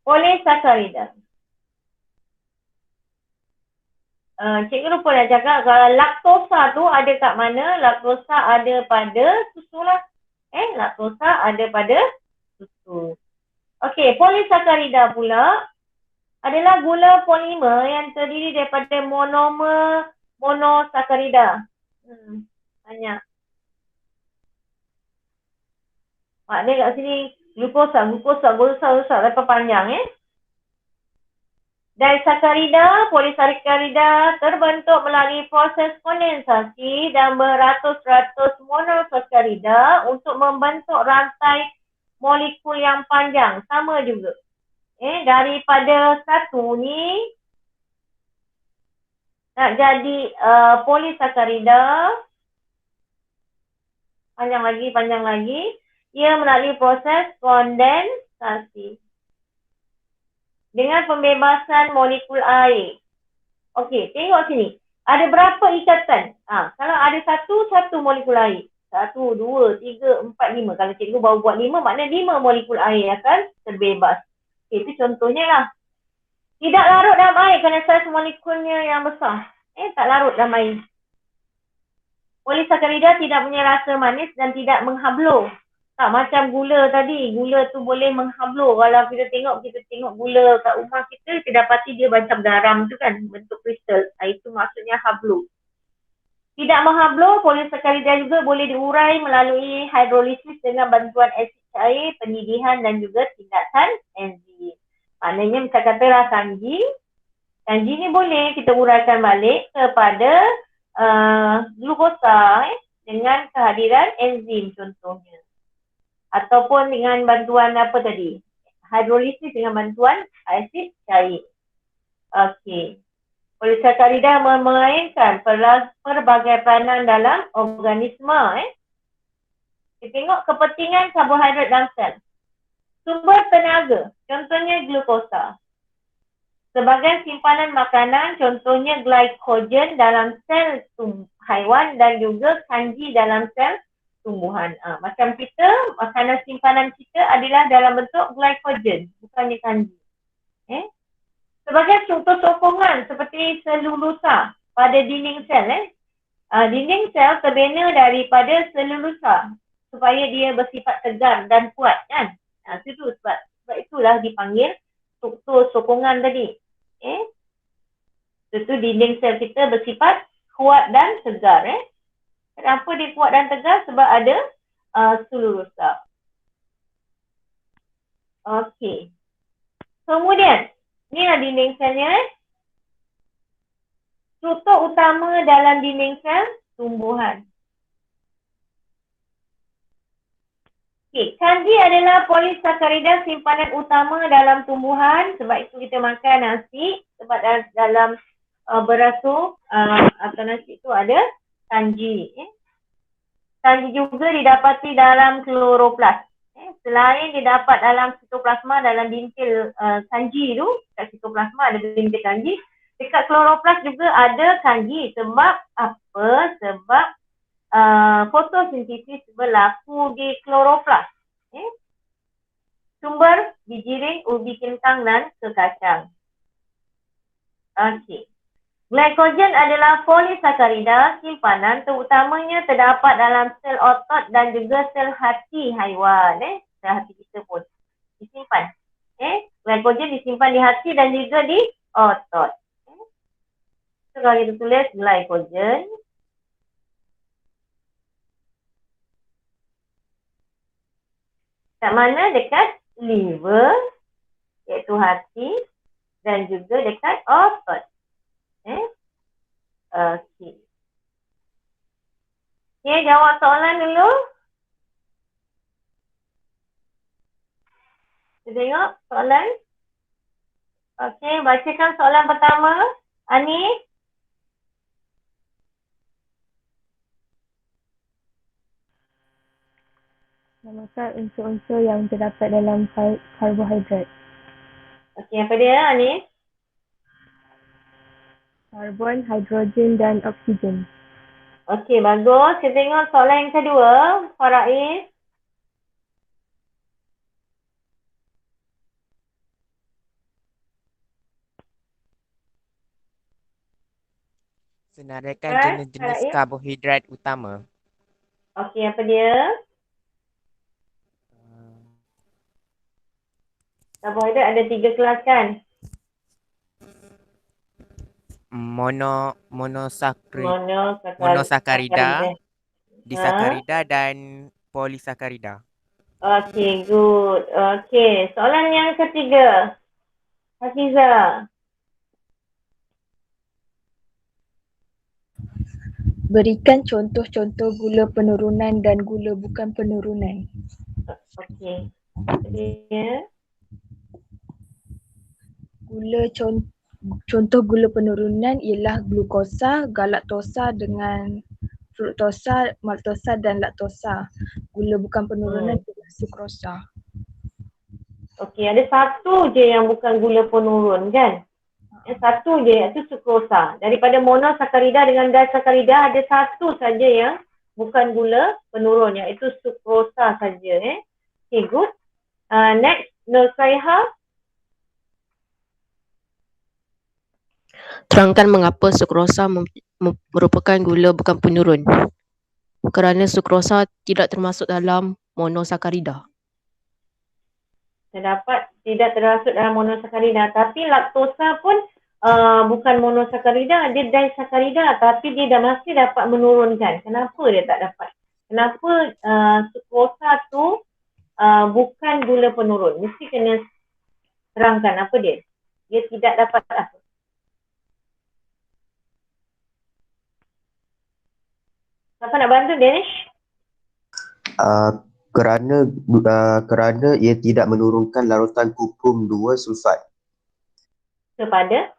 Polisakarida. Cikgu lupa nak cakap kalau laktosa tu ada kat mana? Laktosa ada pada susu lah. Laktosa ada pada susu. Okey, polisakarida pula adalah gula polimer yang terdiri daripada monomer monosakarida. Banyak. Maknanya kat sini glukosa lepas panjang Disakarida, polisakarida terbentuk melalui proses kondensasi dan beratus-ratus monosakarida untuk membentuk rantai molekul yang panjang. Sama juga. Daripada satu ni nak jadi polisakarida, panjang lagi, ia melalui proses kondensasi dengan pembebasan molekul air. Okey, tengok sini. Ada berapa ikatan? Kalau ada satu molekul air. 1, 2, 3, 4, 5. Kalau cikgu baru buat 5, maknanya 5 molekul air akan terbebas. Okay, itu contohnya lah. Tidak larut dalam air kerana saiz molekulnya yang besar. Tak larut dalam air. Polisakarida tidak punya rasa manis dan tidak menghablur. Tak macam gula tadi. Gula tu boleh menghablur. Kalau kita tengok gula kat rumah kita dapati dia macam garam tu kan. Bentuk kristal. Itu maksudnya hablur. Tidak menghablur, polisakarida juga boleh diurai melalui hidrolisis dengan bantuan asid cair, pendidihan dan juga tindakan enzim. Maknanya macam katalah kanji. Kanji ni boleh kita uraikan balik kepada glukosa dengan kehadiran enzim contohnya. Ataupun dengan bantuan apa tadi? Hidrolisis dengan bantuan asid cair. Okey. Polisakarida memainkan pelbagai peranan dalam organisme. Kita tengok kepentingan karbohidrat dalam sel. Sumber tenaga, contohnya glukosa. Sebagai simpanan makanan, contohnya glycogen dalam sel haiwan dan juga kanji dalam sel tumbuhan. Macam kita, makanan simpanan kita adalah dalam bentuk glycogen, bukannya kanji. Sebagai struktur sokongan seperti selulosa pada dinding sel. Dinding sel terbina daripada selulosa supaya dia bersifat tegar dan kuat kan. Sebab itulah dipanggil struktur sokongan tadi. Itu dinding sel kita bersifat kuat dan tegar. Kenapa dia kuat dan tegar? Sebab ada selulosa. Okey. Kemudian, inilah dinding selnya. Struktur utama dalam dinding sel tumbuhan. Okey, kanji adalah polisakarida simpanan utama dalam tumbuhan. Sebab itu kita makan nasi. Sebab dalam beras tu atau nasi tu ada kanji. Kanji juga didapati dalam kloroplas. Selain didapat dalam sitoplasma, dalam bintil kanji tu, kat sitoplasma ada bintil kanji. Dekat kloroplas juga ada kanji. Sebab apa? Sebab fotosintesis berlaku di kloroplas. Sumber bijiring, ubi kentang dan kekacang. Okey. Glycogen adalah polisakarida simpanan terutamanya terdapat dalam sel otot dan juga sel hati haiwan. Sel hati kita pun disimpan. Glycogen disimpan di hati dan juga di otot. So, kalau kita tulis glycogen, kat mana? Dekat liver, iaitu hati, dan juga dekat otot. Okey. Okay, jawab soalan dulu. Kita tengok soalan. Okey, bacakan soalan pertama. Ani. Namakan unsur-unsur yang terdapat dalam karbohidrat. Okey, apa dia Ani? Karbon, hidrogen dan oksigen. Okey, bagus. Kita tengok soalan yang kedua. Faraiz. Senaraikan Right, jenis-jenis Faraiz. karbohidrat utama. Okey, apa dia? Karbohidrat ada 3 kelas kan? Monosakarida, disakarida dan polisakarida. Okey, good. Okey, soalan yang ketiga. Hafiza. Berikan contoh-contoh gula penurunan dan gula bukan penurunan. Okey. Apa dia? Contoh gula penurunan ialah glukosa, galaktosa dengan fruktosa, maltosa dan laktosa. Gula bukan penurunan ialah sukrosa. Okey, ada satu je yang bukan gula penurun kan? Satu je, iaitu sukrosa. Daripada monosakarida dengan disakarida ada satu saja yang bukan gula penurun, iaitu sukrosa saja. Okay, good. Next, Nur Saiha. Terangkan mengapa sukrosa merupakan gula bukan penurun. Kerana sukrosa tidak termasuk dalam monosakarida. Tidak termasuk dalam monosakarida, tapi laktosa pun bukan monosakarida, dia disakarida, tapi dia masih dapat menurunkan. Kenapa dia tak dapat? Kenapa sukrosa tu bukan gula penurun? Mesti kena terangkan apa dia. Dia tidak dapat apa? Siapa nak bantu, Danish? Kerana ia tidak menurunkan larutan kuprum 2 sulfat. Kepada?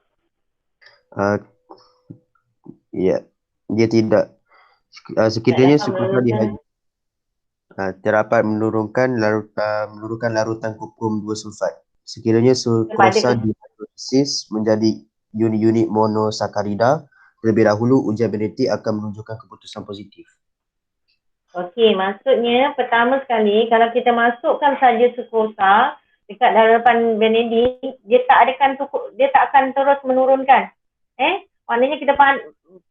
Ya, dia tidak. Sekiranya sukrosa terdapat menurunkan larutan kuprum 2 sulfat. Sekiranya sukrosa dihidrolisis menjadi unit-unit monosakarida, terlebih dahulu ujian genetik akan menunjukkan keputusan positif. Okey, maksudnya pertama sekali kalau kita masukkan saja sukrosa dekat larutan Benedict, dia tak akan terus menurunkan. Maknanya kita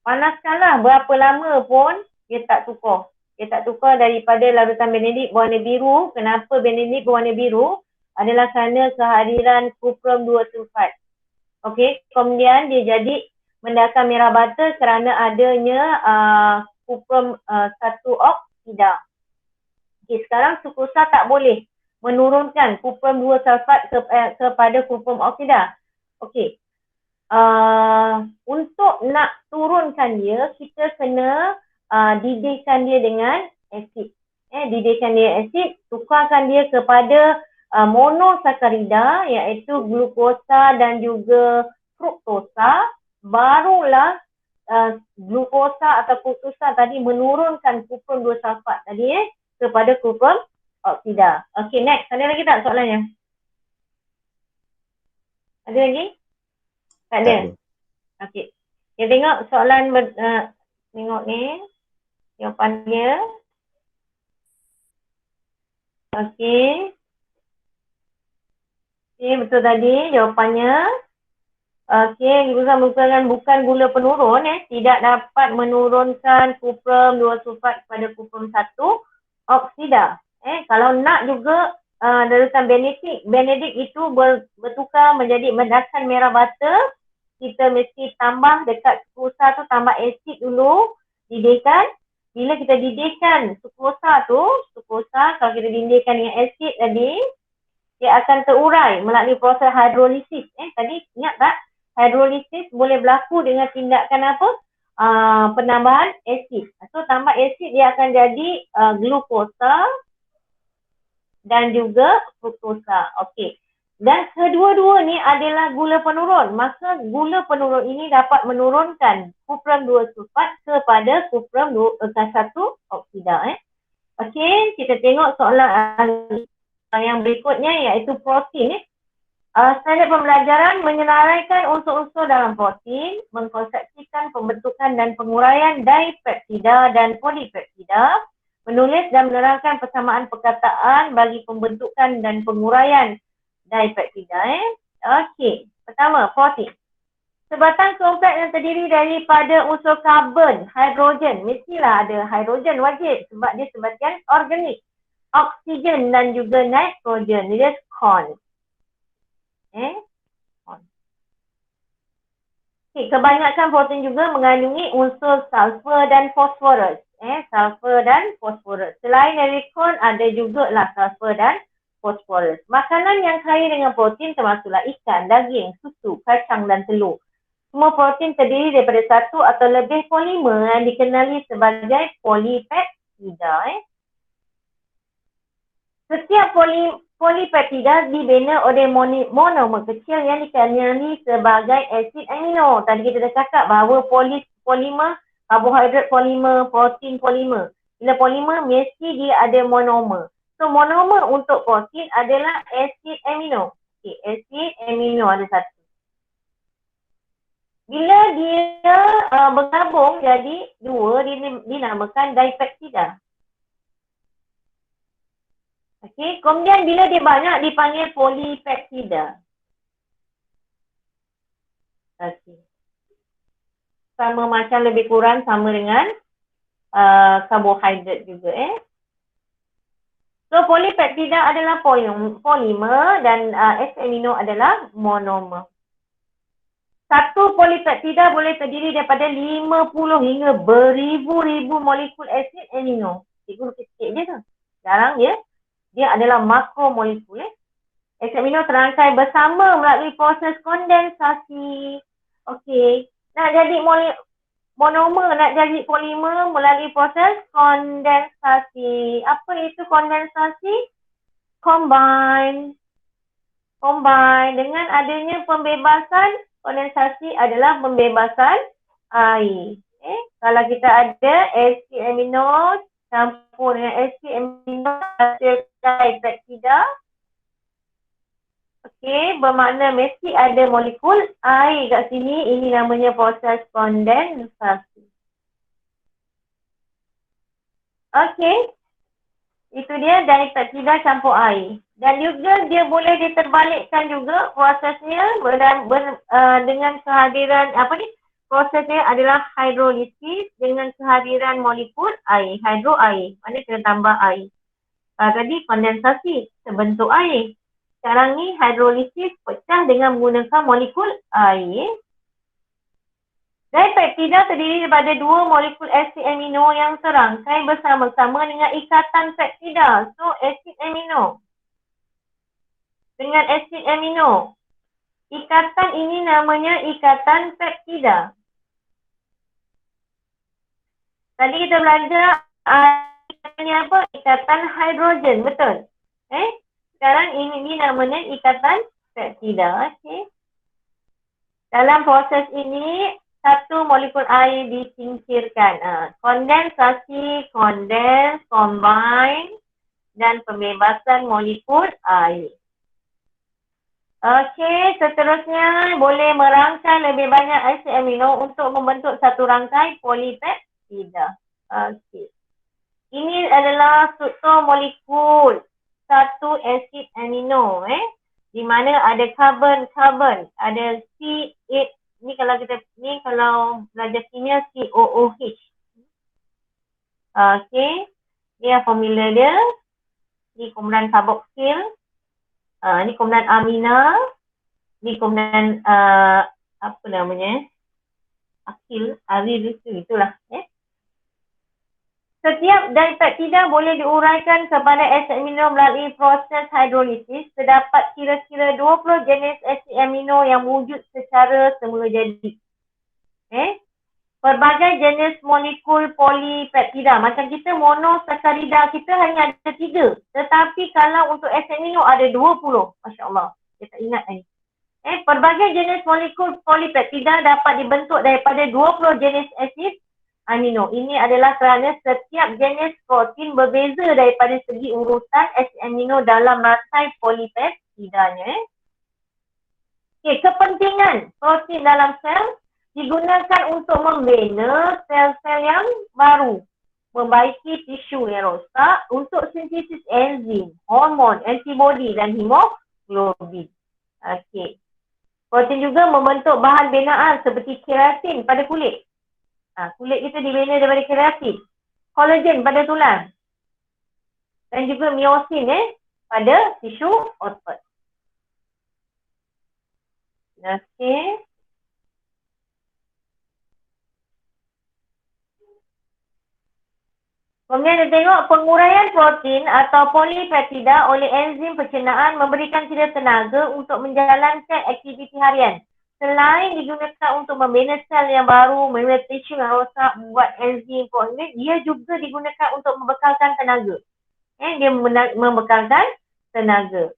panaskanlah berapa lama pun dia tak tukar. Dia tak tukar daripada larutan Benedict berwarna biru. Kenapa Benedict berwarna biru? Adalah kerana kehadiran kuprum 2 sulfat. Okey, kemudian dia jadi mendakan merah bata kerana adanya kuprum 1 oksida. Okey, sekarang sukrosa tak boleh menurunkan kuprum 2 sulfat kepada kuprum oksida. Okey. Untuk nak turunkan dia, kita kena didihkan dia dengan asid. Didihkan dia asid, tukarkan dia kepada monosakarida iaitu glukosa dan juga fruktosa, barulah glukosa atau fruktosa tadi menurunkan kuprum 2 sulfat tadi kepada kuprum oksida. Okey, next. Ada lagi tak soalannya? Ada lagi? Tak ada? Okey. Kita tengok soalan tengok ni jawapan dia. Okey. Okey, betul tadi jawapannya. Okey, glukosa bukan gula penurun tidak dapat menurunkan kuprum 2 sulfat kepada kuprum 1 oksida. Kalau nak juga larutan Benedict itu bertukar menjadi mendakan merah bata, kita mesti tambah dekat sukrosa tu, tambah asid dulu, didihkan. Bila kita didihkan sukrosa kalau kita didihkan dengan asid tadi, dia akan terurai melalui proses hidrolisis. Tadi ingat tak? Hidrolisis boleh berlaku dengan tindakan apa? Penambahan asid. So tambah asid dia akan jadi glukosa dan juga fruktosa. Okey. Dan kedua-dua ni adalah gula penurun. Maka gula penurun ini dapat menurunkan kuprum 2 sulfat kepada kuprum 1 oksida. Okey, kita tengok soalan yang berikutnya iaitu protein. Standard pembelajaran menyenaraikan unsur-unsur dalam protein, mengkonsepsikan pembentukan dan penguraian dipeptida dan polipeptida, menulis dan menerangkan persamaan perkataan bagi pembentukan dan penguraian dipeptida. Okey, pertama protein. Sebatang kompleks yang terdiri daripada unsur karbon, hidrogen, mestilah ada hidrogen wajib sebab dia sebatian organik, oksigen dan juga nitrogen, dia corn. Kebanyakan protein juga mengandungi unsur sulfur dan fosforus. Sulfur dan fosforus. Selain dari corn ada juga lah sulfur dan fosforus. Makanan yang kaya dengan protein termasuklah ikan, daging, susu, kacang dan telur. Semua protein terdiri daripada satu atau lebih polimer yang dikenali sebagai polipeptida. Setiap polipeptida dibina oleh monomer kecil yang dikenali sebagai asid amino. Tadi kita dah cakap bahawa polimer, karbohidrat polimer, protein polimer. Bila polimer mesti dia ada monomer. So monomer untuk protein adalah asid amino. Okey, asid amino ada satu. Bila dia bergabung jadi dua, dia dinamakan dipeptida. Okey, kemudian bila dia banyak dipanggil polipeptida. Okey. Sama macam lebih kurang sama dengan karbohidrat juga So polipeptida adalah polimer dan asid amino adalah monomer. Satu polipeptida boleh terdiri daripada 50 hingga beribu-ribu molekul asid amino. Cikgu sikit je tu. Sekarang dia adalah makromolekul. Asid amino terangkai bersama melalui proses kondensasi. Okey. Nak jadi monomer, nak jadi polimer melalui proses kondensasi. Apa itu kondensasi? Combine. Dengan adanya pembebasan, kondensasi adalah pembebasan air. Kalau kita ada asid amino campur dengan asid amino hasilkan dipeptida. Okey, bermakna mesti ada molekul air kat sini. Ini namanya proses kondensasi. Okey. Itu dia dipeptida campur air. Dan juga dia boleh diterbalikkan juga prosesnya dengan kehadiran prosesnya adalah hidrolisis dengan kehadiran molekul air, hidroair. Mana kena tambah air. Tadi kondensasi terbentuk air. Sekarang ni hidrolisis pecah dengan menggunakan molekul air. Dipeptida terdiri daripada dua molekul asid amino yang serangkai bersama-sama dengan ikatan peptida. So asid amino dengan asid amino. Ikatan ini namanya ikatan peptida. Tadi kita belajar ikatannya apa? Ikatan hidrogen, betul? Sekarang ini namanya ikatan peptida. Okay. Dalam proses ini satu molekul air disingkirkan. Kondensasi, combine dan pembebasan molekul air. Okey, seterusnya boleh merangkai lebih banyak asid amino untuk membentuk satu rangkai polipeptida. Okey. Ini adalah struktur molekul satu asid amino. di mana ada carbon, ada C8, ni kalau belajar kimia COOH. Okey, ni formula dia. Ni komponen karboksil. Ni komponen amina. Ni komponen apa namanya? Aril itu itulah. Setiap dipeptida boleh diuraikan kepada asid amino melalui proses hidrolisis. Terdapat kira-kira 20 jenis asid amino yang wujud secara semula jadi. Pelbagai jenis molekul polipeptida. Macam kita monosakarida kita hanya ada 3. Tetapi kalau untuk asid amino ada 20. Masya Allah. Saya tak ingat ni. Pelbagai jenis molekul polipeptida dapat dibentuk daripada 20 jenis asid amino. Ini adalah kerana setiap jenis protein berbeza daripada segi urutan asid amino dalam rantai polipeptidanya. Kepentingan protein dalam sel digunakan untuk membina sel-sel yang baru, membaiki tisu yang rosak, untuk sintesis enzim, hormon, antibodi dan hemoglobin. Okey. Protein juga membentuk bahan binaan seperti keratin pada kulit. Kulit kita dibina daripada keratin. Kolagen pada tulang. Dan juga miosin pada tisu otot. Okey. Kemudian kita tengok penguraian protein atau polipeptida oleh enzim pencernaan memberikan kita tenaga untuk menjalankan aktiviti harian. Selain digunakan untuk membina sel yang baru, membina tisu yang rosak, membuat enzim protein, dia juga digunakan untuk membekalkan tenaga. Dia membekalkan tenaga.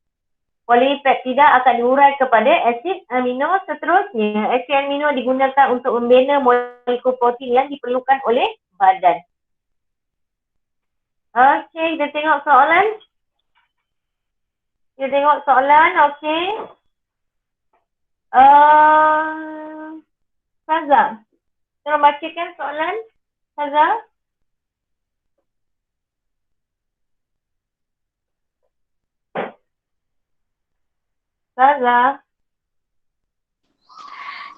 Polipeptida akan diurai kepada asid amino seterusnya. Asid amino digunakan untuk membina molekul protein yang diperlukan oleh badan. Okey, kita tengok soalan. Okey. Saza, tolong bacakan soalan. Saza.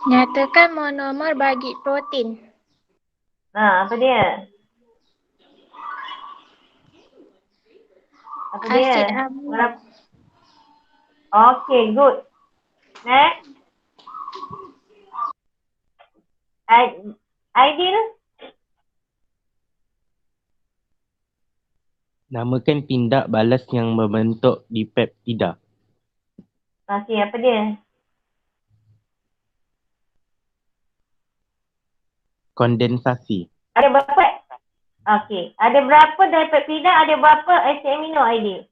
Nyatakan monomer bagi protein. Apa dia? Asid amino. Okay, good. Next. Aidil. Namakan tindak balas yang membentuk dipeptida. Okey, apa dia? Kondensasi. Ada berapa? Okey, ada berapa dipeptida, ada berapa asid amino, Aidil?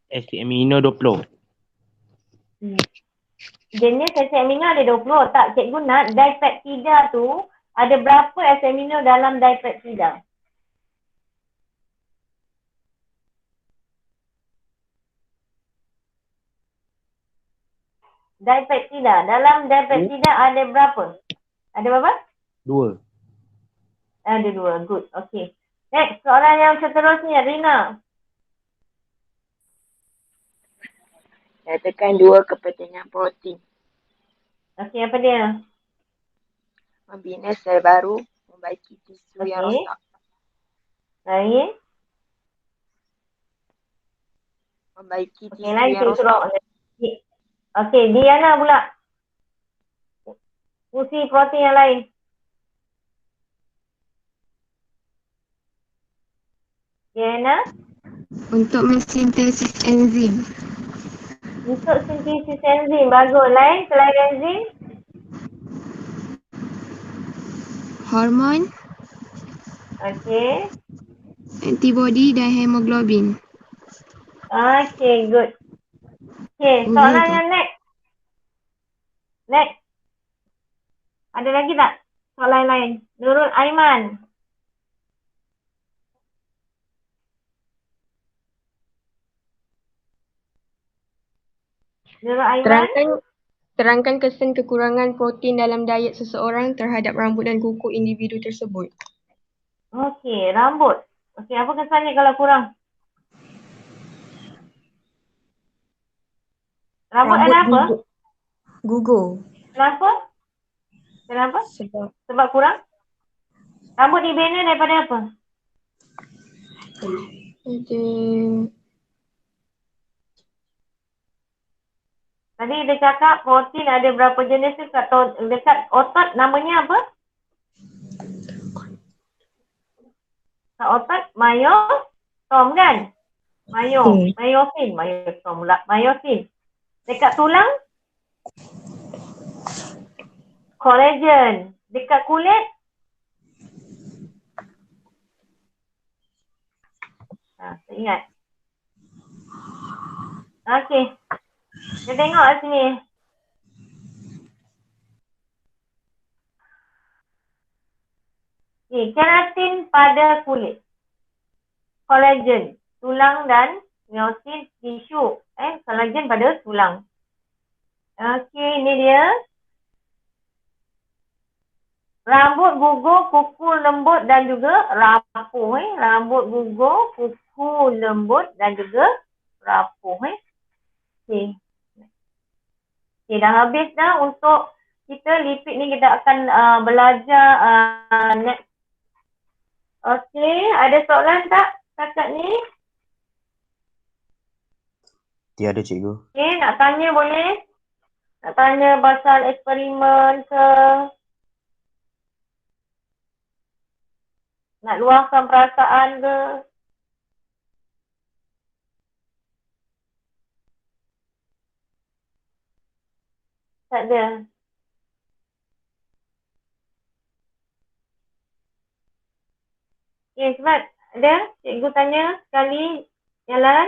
Asid amino 20. Jenis asid amino ada 20. Tak, cikgu nak dipeptida tu ada berapa asid amino dalam dipeptida? Dipeptida. Dalam dipeptida ada berapa? Ada berapa? 2. Ada 2. Good. Okay. Next. Soalan yang seterusnya. Rina. Nyatakan 2 kepentingan protein. Okey, apa dia? Membina sel baru, membaiki tisu yang rosak. Lain? Membaiki tisu lain yang rosak. Okey, Diana pula. Fungsi protein yang lain. Diana? Untuk mensintesis enzim. Untuk sintesis enzim. Bagus. Lain selain enzim? Hormon, Okey. antibodi dan hemoglobin. Okey, good. Okey, soalan yang next. Next. Ada lagi tak soalan lain? Nurul Aiman. Nurul Aiman. Terangkan kesan kekurangan protein dalam diet seseorang terhadap rambut dan kuku individu tersebut. Okey, rambut. Okey, apa kesannya kalau kurang? Rambut ada apa? Gugur. Kenapa? Kenapa? Sebab kurang? Rambut dibina daripada apa? Tadi dia cakap protein ada berapa jenis tu dekat otot namanya apa? Kat otot myosin kan? Myosin. Dekat tulang? Collagen. Dekat kulit? Saya ingat. Okey. Kita tengok kat sini. Keratin pada kulit. Collagen, tulang dan myosin tisu. Collagen pada tulang. Okey, ini dia. Rambut gugur, kuku lembut dan juga rapuh. Rambut gugur, kuku lembut dan juga rapuh. Okey. Okey, dah habis dah untuk kita lipid ni. Kita akan belajar next. Okey, ada soalan tak setakat ni? Tiada cikgu. Okey, nak tanya boleh? Nak tanya pasal eksperimen ke? Nak luahkan perasaan ke? Tak ada. Okey, sebab ada cikgu tanya sekali jalan.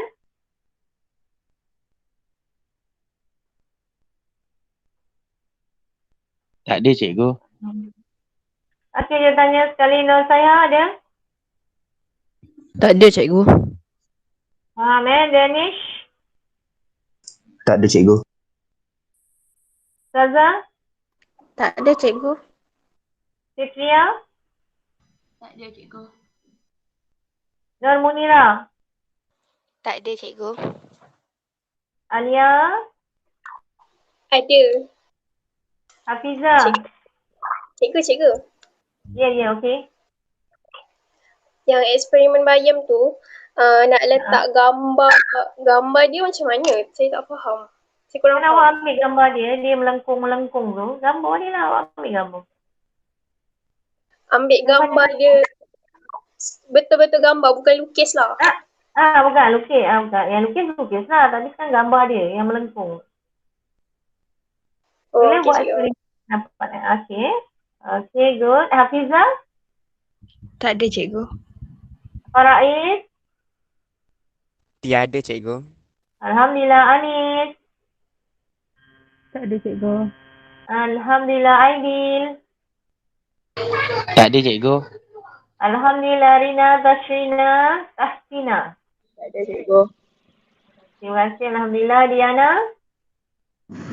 Tak ada cikgu. Okey, dia tanya sekali Nur saya ada? Tak ada cikgu. Danish? Tak ada cikgu. Saza? Tak ada cikgu. Fitria? Tak ada cikgu. Nur Munira? Tak ada cikgu. Alia? Ada. Hafiza? Cikgu. Ya, okey. Yang eksperimen bayam tu, nak letak gambar dia macam mana? Saya tak faham. Saya kurang Kan awak faham. ambil gambar dia melengkung-melengkung tu. Gambar dia lah, awak ambil gambar. Ambil gambar dia, betul-betul gambar, bukan lukis lah. Bukan lukis. Bukan. Yang lukis lah. Tadi kan gambar dia yang melengkung. Boleh buat eksperimen. Nampak. Okey. Okey, good. Hafiza? Tak ada cikgu. Faraiz? Tiada cikgu. Alhamdulillah. Anis? Tak ada cikgu. Alhamdulillah. Aidil? Tak ada cikgu. Alhamdulillah. Rina, Tashrina, Tahsina? Tak ada cikgu. Terima kasih. Alhamdulillah. Diana?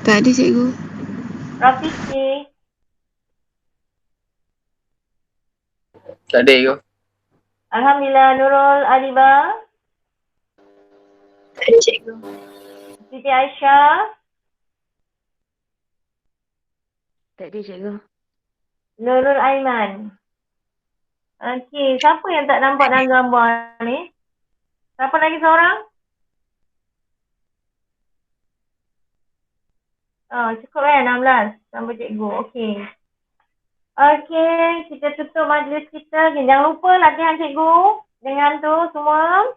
Tak ada cikgu. Rafiki? Tak ada cikgu. Alhamdulillah. Nurul Aliba? Tak ada cikgu. Siti Aisyah? Tak ada cikgu. Nurul Aiman? Okey, siapa yang tak nampak dalam gambar ni? Siapa lagi seorang? Cukup kan 16 sampai cikgu. Okey. Okey, kita tutup majlis kita. Okay, jangan lupa latihan cikgu dengan tu semua.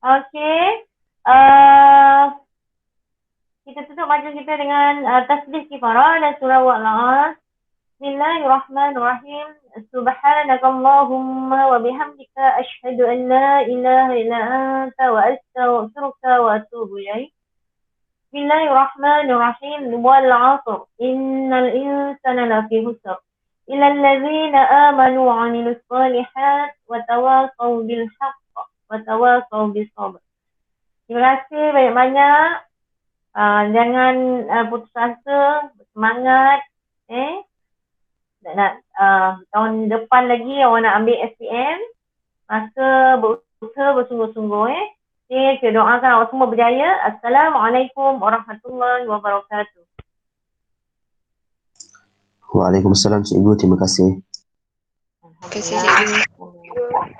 Okey. Kita tutup majlis kita dengan tasbih kifarah dan surah Al-As. Bismillahirrahmanirrahim. Subhanakallahumma wa bihamdika asyhadu an la ilaha illa anta wa astaghfiruka wa atubu ilaik. Bismillahirrahmanirrahim. Wal 'asr. Innal insana lafi khusr. Illa allazina amanu wa 'amilus shalihat wa tawasaw bil haqq wa tawasaw bis sabr. Terima kasih banyak-banyak. Jangan putus asa, semangat. Nak tahun depan lagi awak nak ambil SPM, maka berusaha bersungguh-sungguh Okay, kita doakan awak semua berjaya. Assalamualaikum warahmatullahi wabarakatuh. Waalaikumsalam cikgu, terima kasih. Terima kasih cikgu.